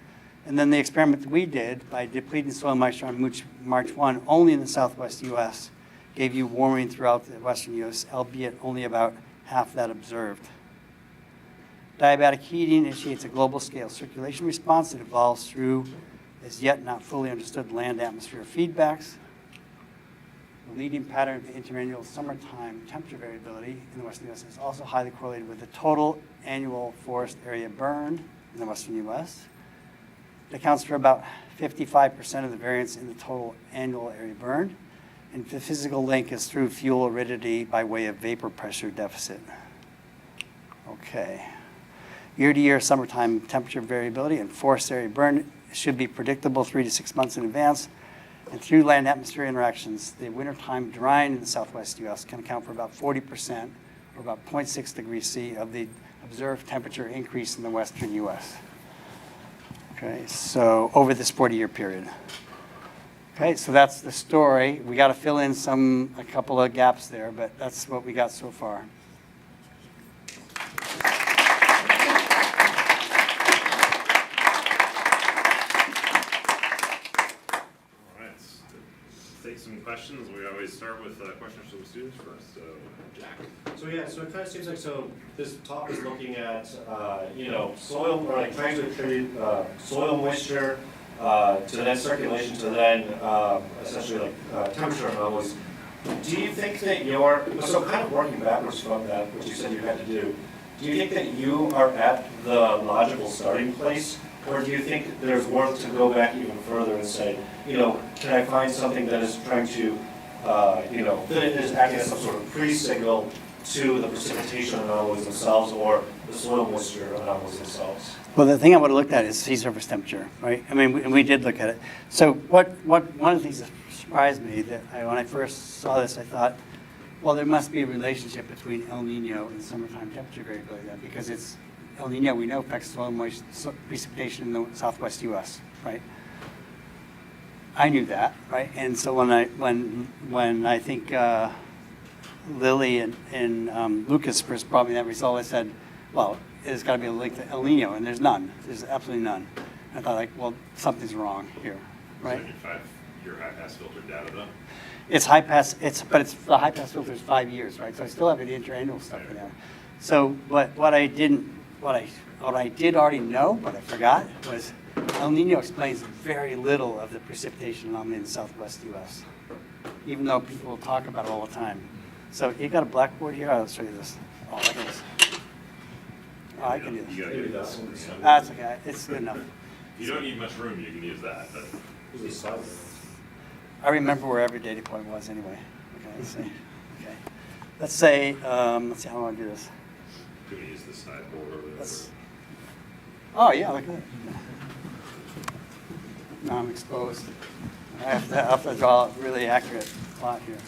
And then the experiment that we did by depleting soil moisture on March 1 only in the southwest U.S. gave you warming throughout the western U.S., albeit only about half that observed. Diabatic heating initiates a global scale circulation response that evolves through as yet not fully understood land-atmosphere feedbacks. The leading pattern of the interannual summertime temperature variability in the western U.S. is also highly correlated with the total annual forest area burned in the western U.S. It accounts for about 55% of the variance in the total annual area burned. And the physical link is through fuel aridity by way of vapor pressure deficit. Okay. Year-to-year summertime temperature variability and forest area burn should be predictable 3 to 6 months in advance. And through land-atmosphere interactions, the wintertime drying in the southwest U.S. can account for about 40%, or about 0.6 degrees C, of the observed temperature increase in the western U.S. Okay, so over this 40-year period. Okay, so that's the story. We got to fill in a couple of gaps there, but that's what we got so far. All right, let's take some questions. We always start with questions from the students first. So, Jack. So yeah, so it kind of seems like, so this talk is looking at, soil, or like trying to attribute soil moisture to then circulation to then essentially like temperature anomalies. Do you think that so kind of working backwards from that, what you said you had to do you think that you are at the logical starting place, or do you think there's work to go back even further and say, can I find something that is trying to, that is acting as some sort of pre-signal to the precipitation anomalies themselves or the soil moisture anomalies themselves. Well, the thing I would have looked at is sea surface temperature, right? I mean, we did look at it. So one of the things that surprised me that when I first saw this, I thought, well, there must be a relationship between El Nino and summertime temperature variability then, because it's El Nino, we know, affects soil moisture, precipitation in the southwest U.S., right? I knew that, right? And so when I think Lily and Lucas first brought me that result, I said, well, there's got to be a link to El Nino, and there's none. There's absolutely none. I thought, like, well, something's wrong here, right? 75-year high-pass filter data, though. It's high pass. The high pass filter is 5 years, right? So I still have the interannual stuff in there. So, what I did already know, but I forgot, was El Nino explains very little of the precipitation anomaly in the southwest U.S., even though people talk about it all the time. So you got a blackboard here? I'll show you this. Oh, look at this. Oh, I can do You this. gotta get this one. That's okay. It's good enough. You don't need much room, you can use that, but I remember where every data point was anyway. Okay, let's see. Okay. Let's say, let's see how I want to do this. you can use the side board or whatever. Oh, yeah, look at that. Now I'm exposed. I have to draw a really accurate plot here.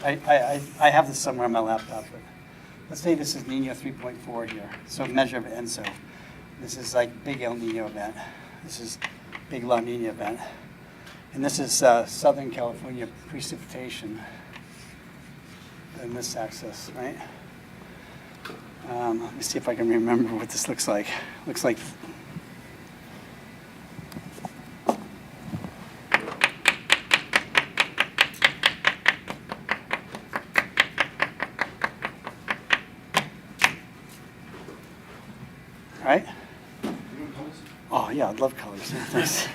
I have this somewhere on my laptop, but let's say this is Nino 3.4 here. So measure of ENSO. This is like big El Nino event. This is big La Nina event. And this is Southern California precipitation in this axis, right? Let me see if I can remember what this looks like. Looks like right? Oh yeah, I'd love colors. Thanks.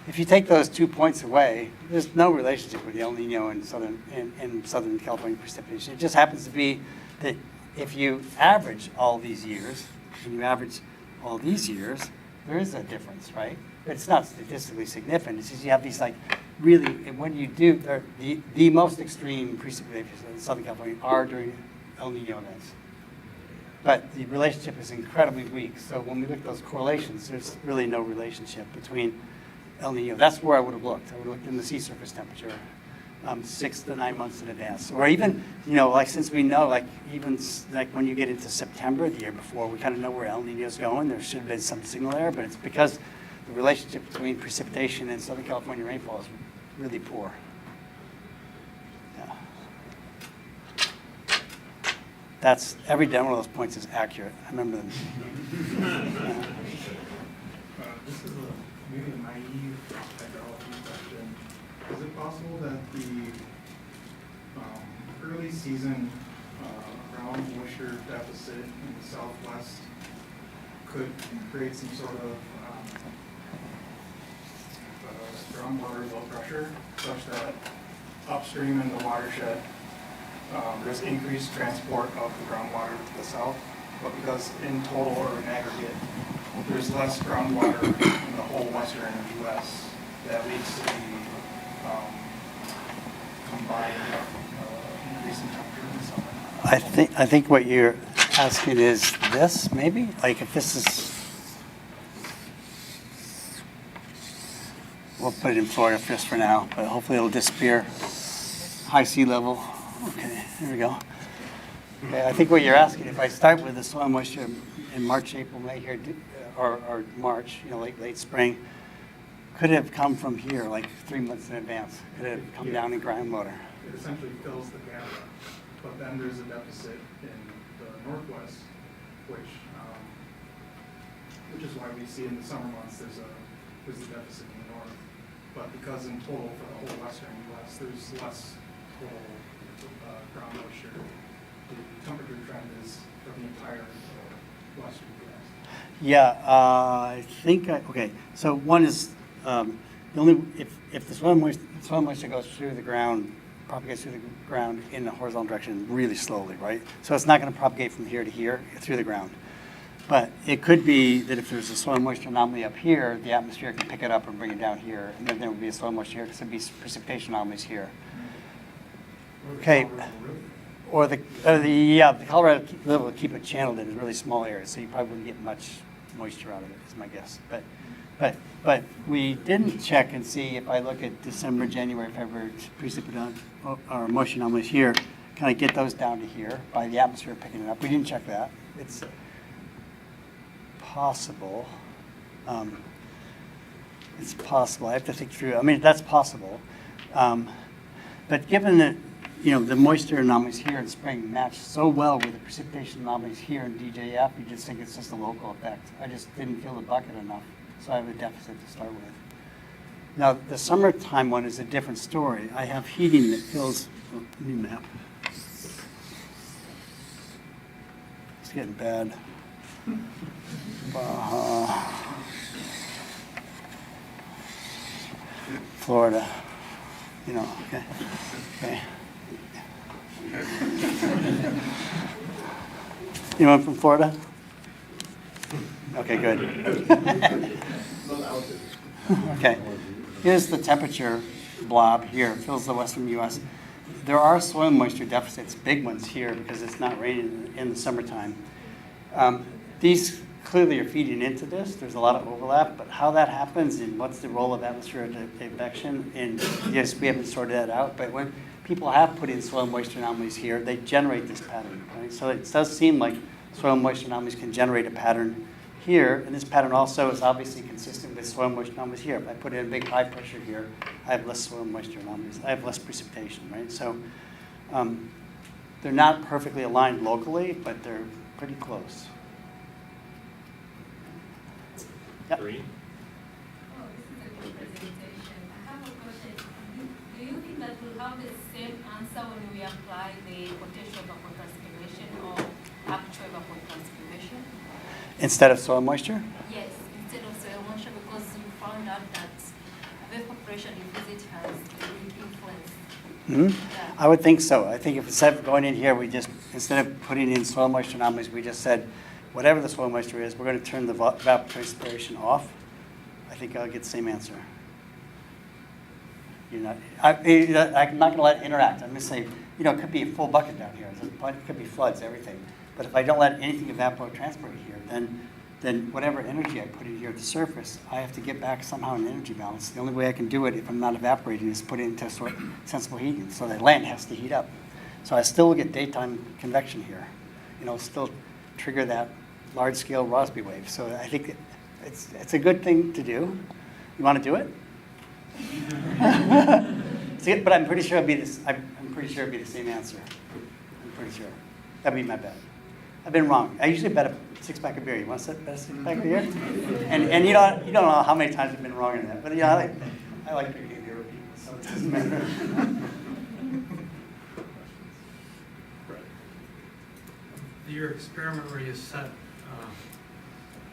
If you take those 2 points away, there's no relationship with the El Nino and Southern California precipitation. It just happens to be that if you average all these years, and you average all these years, there is a difference, right? But it's not statistically significant. It's just you have these like really, and when you do, the most extreme precipitation in Southern California are during El Nino events. But the relationship is incredibly weak. So when we look at those correlations, there's really no relationship between El Nino. That's where I would have looked. I would have looked in the sea surface temperature 6 to 9 months in advance. Or even, like since we know, like even like when you get into September the year before, we kind of know where El Nino is going. There should have been some signal there, but it's because the relationship between precipitation and Southern California rainfall is really poor. Yeah. That's, every one of those points is accurate. I remember them. This is maybe a naive hydrology question. Is it possible that the early season ground moisture deficit in the southwest could create some sort of groundwater low pressure such that upstream in the watershed there's increased transport of the groundwater to the south, but because in total or in aggregate there's less groundwater in the whole western U.S. that leads to the combined increase in temperature in the summer. I think what you're asking is this, maybe? Like if this is, we'll put it in Florida just for now, but hopefully it'll disappear. High sea level. Okay, there we go. Okay, I think what you're asking, if I start with the soil moisture in March, April, May here, or March, late spring, could it have come from here, like 3 months in advance? Could it have come down in groundwater? It essentially fills the gap, but then there's a deficit in the northwest, which is why we see in the summer months there's a deficit in the north. But because in total for the whole western U.S. there's less total ground moisture, the temperature trend is for the entire western U.S. Yeah, I think, okay, so one is, if the soil moisture goes through the ground, propagates through the ground in a horizontal direction really slowly, right? So it's not going to propagate from here to here through the ground. But it could be that if there's a soil moisture anomaly up here, the atmosphere can pick it up and bring it down here, and then there would be a soil moisture here, because there'd be precipitation anomalies here. Okay. Or the Colorado River will keep it channeled in really small areas, so you probably wouldn't get much moisture out of it, is my guess. But we didn't check and see if I look at December, January, February precipitation or moisture anomalies here, can I get those down to here by the atmosphere picking it up? We didn't check that. It's possible. It's possible. I have to think through. I mean, that's possible. But given that, the moisture anomalies here in spring match so well with the precipitation anomalies here in DJF, you just think it's just a local effect. I just didn't fill the bucket enough, so I have a deficit to start with. Now, the summertime one is a different story. I have heating that fills, new map. It's getting bad. Florida, okay. Anyone from Florida? Okay, good. Okay, here's the temperature blob here, it fills the western U.S. There are soil moisture deficits, big ones here, because it's not raining in the summertime. These clearly are feeding into this. There's a lot of overlap, but how that happens and what's the role of atmospheric advection, and yes, we haven't sorted that out, but when people have put in soil moisture anomalies here, they generate this pattern, right? So it does seem like soil moisture anomalies can generate a pattern here, and this pattern also is obviously consistent with soil moisture anomalies here. If I put in a big high pressure here, I have less soil moisture anomalies. I have less precipitation, right? So they're not perfectly aligned locally, but they're pretty close. Yep. Green? Oh, this is a good presentation. I have a question. Do you think that we'll have the same answer when we apply the potential evapotranspiration or actual evapotranspiration? Instead of soil moisture? Yes, instead of soil moisture, because you found out that evaporation deficit has a big influence. Mm-hmm. Yeah. I would think so. I think if instead of going in here, instead of putting in soil moisture anomalies, we just said, whatever the soil moisture is, we're going to turn the evapotranspiration off. I think I'll get the same answer. I'm not going to let it interact. I'm going to say, it could be a full bucket down here. It could be floods, everything. But if I don't let anything evapotranspirate here, then whatever energy I put in here at the surface, I have to get back somehow an energy balance. The only way I can do it if I'm not evaporating is put it into sensible heating. So the land has to heat up. So I still get daytime convection here. Still trigger that large-scale Rossby wave. So I think it's a good thing to do. You want to do it? But I'm pretty sure it'd be this. I'm pretty sure it'd be the same answer. I'm pretty sure. That'd be my bet. I've been wrong. I usually bet a 6-pack of beer. You want to bet a 6-pack of beer? And you don't know how many times I've been wrong in that. But I like drinking beer with people, so it doesn't matter. Your experiment where you set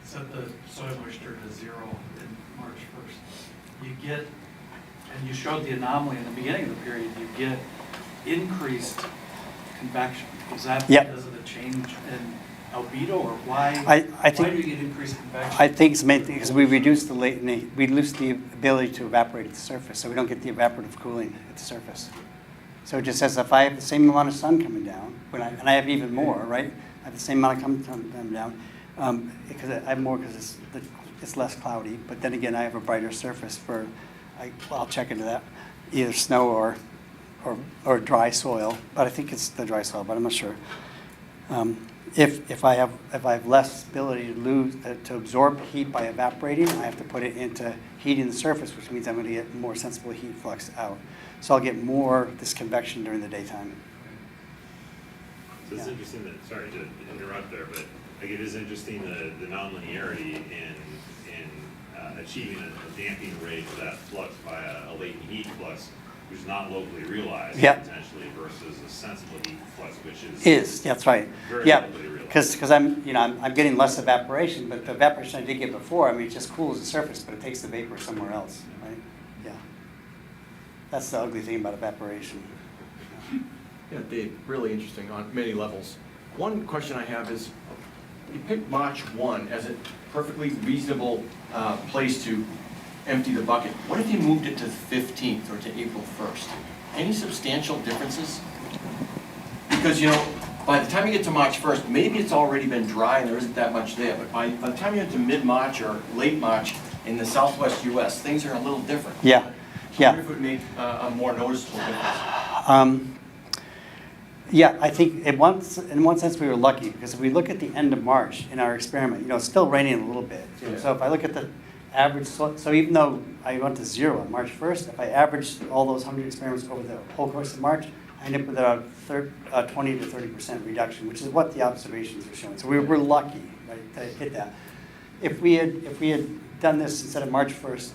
the soil moisture to 0 in March 1st, and you showed the anomaly in the beginning of the period, you get increased convection. Is that because of the change in albedo, or why? I think, why do you get increased convection? I think it's mainly because we reduce the ability to evaporate at the surface, so we don't get the evaporative cooling at the surface. So it just says if I have the same amount of sun coming down, and I have even more, right? I have the same amount of coming down, because I have more because it's less cloudy. But then again, I have a brighter surface I'll check into that, either snow or dry soil. But I think it's the dry soil, but I'm not sure. If I have less ability to absorb heat by evaporating, I have to put it into heating the surface, which means I'm going to get more sensible heat flux out. So I'll get more of this convection during the daytime. So it's interesting that, sorry to interrupt there, but it is interesting the nonlinearity in achieving a damping rate of that flux by a latent heat flux, which is not locally realized potentially, versus a sensible heat flux, which is that's right. Very locally realized. Because I'm getting less evaporation, but the evaporation I did get before, it just cools the surface, but it takes the vapor somewhere else, right? Yeah. That's the ugly thing about evaporation. Yeah, Dave, really interesting on many levels. One question I have is, you picked March 1 as a perfectly reasonable place to empty the bucket. What if you moved it to the 15th or to April 1st? Any substantial differences? Because, you know, by the time you get to March 1st, maybe it's already been dry and there isn't that much there, but by the time you get to mid-March or late March in the southwest US, things are a little different. Yeah, I yeah. wonder if it would make a more noticeable difference. Yeah, I think in one sense we were lucky, because if we look at the end of March in our experiment, you know, it's still raining a little bit. You know, Yeah. so if I look at the average, so even though I went to 0 on March 1st, if I averaged all those 100 experiments over the whole course of March, I end up with a 20 to 30% reduction, which is what the observations are showing. So we're lucky, right, to hit that. If we had done this instead of March 1st,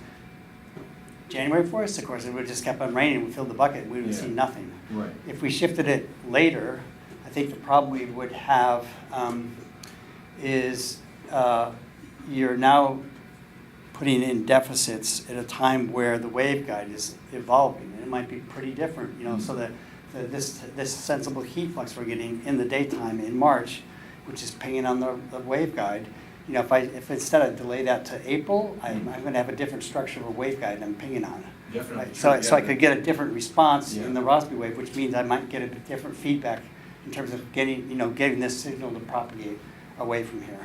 January 1st, of course, it would have just kept on raining, we filled the bucket, we would have Yeah. seen nothing. Right. If we shifted it later, I think the problem we would have is you're now putting in deficits at a time where the waveguide is evolving, and it might be pretty different, you know, so that this sensible heat flux we're getting in the daytime in March, which is pinging on the waveguide, you know, if instead I delay that to April, I'm going to have a different structure of a waveguide I'm pinging on. Definitely. Right? So I could get a different response Yeah. in the Rossby wave, which means I might get a different feedback in terms of getting this signal to propagate away from here.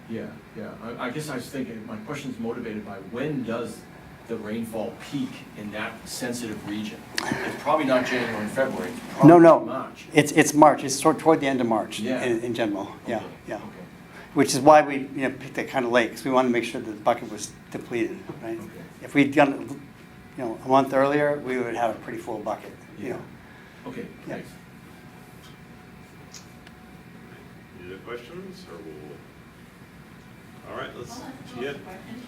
Yeah, yeah. I guess I was thinking, my question's motivated by when does the rainfall peak in that sensitive region? It's probably not January and February. It's probably No. March. It's March. It's toward the end of March Yeah. in general. Yeah, Okay, yeah. Okay. Which is why we picked it kind of late, because we wanted to make sure that the bucket was depleted, right? Okay. If we'd done it, a month earlier, we would have a pretty full bucket, you Yeah. know. Okay, Yeah. thanks. Any other questions, or we'll, all right, let's, Hold on, yeah, question.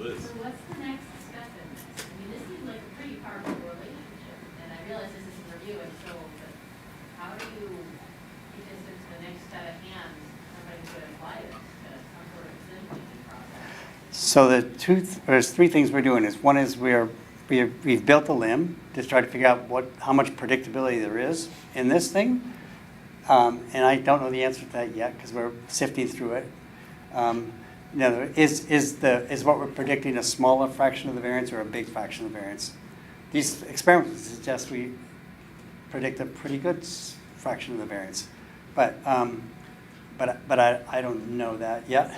Liz. So what's the next step in this? I mean, this seems like a pretty powerful relationship, and I realize this is a review, and so, but how do you get this into the next set of hands, somebody could apply this to some sort of decision-making process? So there's three things we're doing. One is we've built a limb to try to figure out how much predictability there is in this thing, and I don't know the answer to that yet because we're sifting through it. Is what we're predicting a smaller fraction of the variance or a big fraction of the variance? These experiments suggest we predict a pretty good fraction of the variance, but I don't know that yet.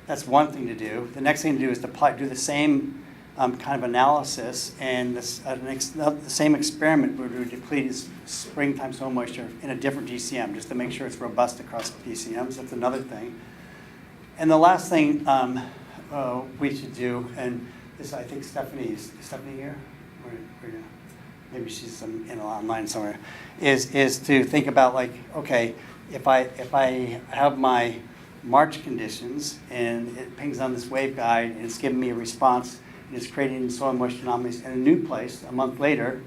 That's one thing to do. The next thing to do is to do the same kind of analysis and the same experiment where we deplete springtime soil moisture in a different DCM, just to make sure it's robust across DCMs. That's another thing. And the last thing we should do, and this I think is Stephanie here? Maybe she's online somewhere, is to think about, like, okay, if I have my March conditions and it pings on this waveguide and it's giving me a response and it's creating soil moisture anomalies in a new place a month later,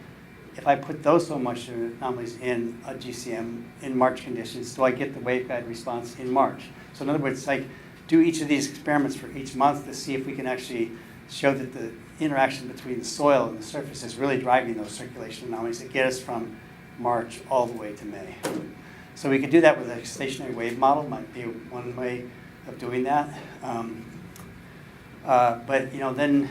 if I put those soil moisture anomalies in a GCM in March conditions, do I get the waveguide response in March? So in other words, like, do each of these experiments for each month to see if we can actually show that the interaction between the soil and the surface is really driving those circulation anomalies that get us from March all the way to May. So we could do that with a stationary wave model, might be one way of doing that. But then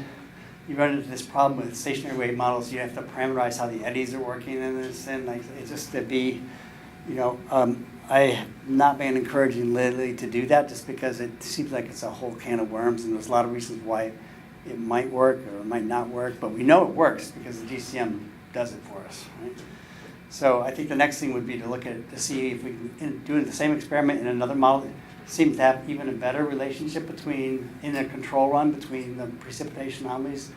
you run into this problem with stationary wave models. You have to parameterize how the eddies are working in this, and like it's just to be, I have not been encouraging Lily to do that just because it seems like it's a whole can of worms, and there's a lot of reasons why it might work or it might not work, but we know it works because the GCM does it for us, right? So I think the next thing would be to see if we can do the same experiment in another model. It seems to have even a better relationship in a control run between the precipitation anomalies,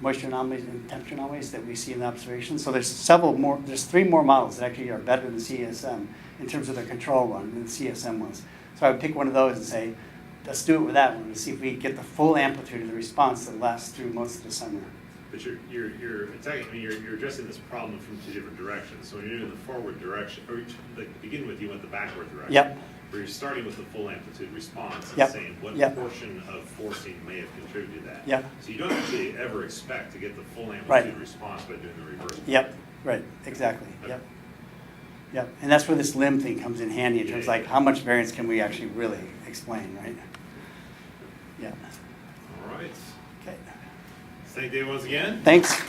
moisture anomalies, and temperature anomalies that we see in the observation. So there's three more models that actually are better than CSM in terms of their control run than the CSM ones. So I would pick one of those and say, let's do it with that one and see if we get the full amplitude of the response that lasts through most of the summer. But you're attacking, you're addressing this problem from two different directions. So when you're doing the forward direction, or to begin with, you went the backward direction. Yep. Where you're starting with the full amplitude response and Yep. saying what Yep. portion of forcing may have contributed to that. Yep. So you don't actually ever expect to get the full amplitude Right. response by doing the reverse. Yep, right, exactly, yep. Yep, and that's where this limb thing comes in handy in terms of like how much variance can we actually really explain, right? Yeah, All right. okay. Thank you once again. Thanks.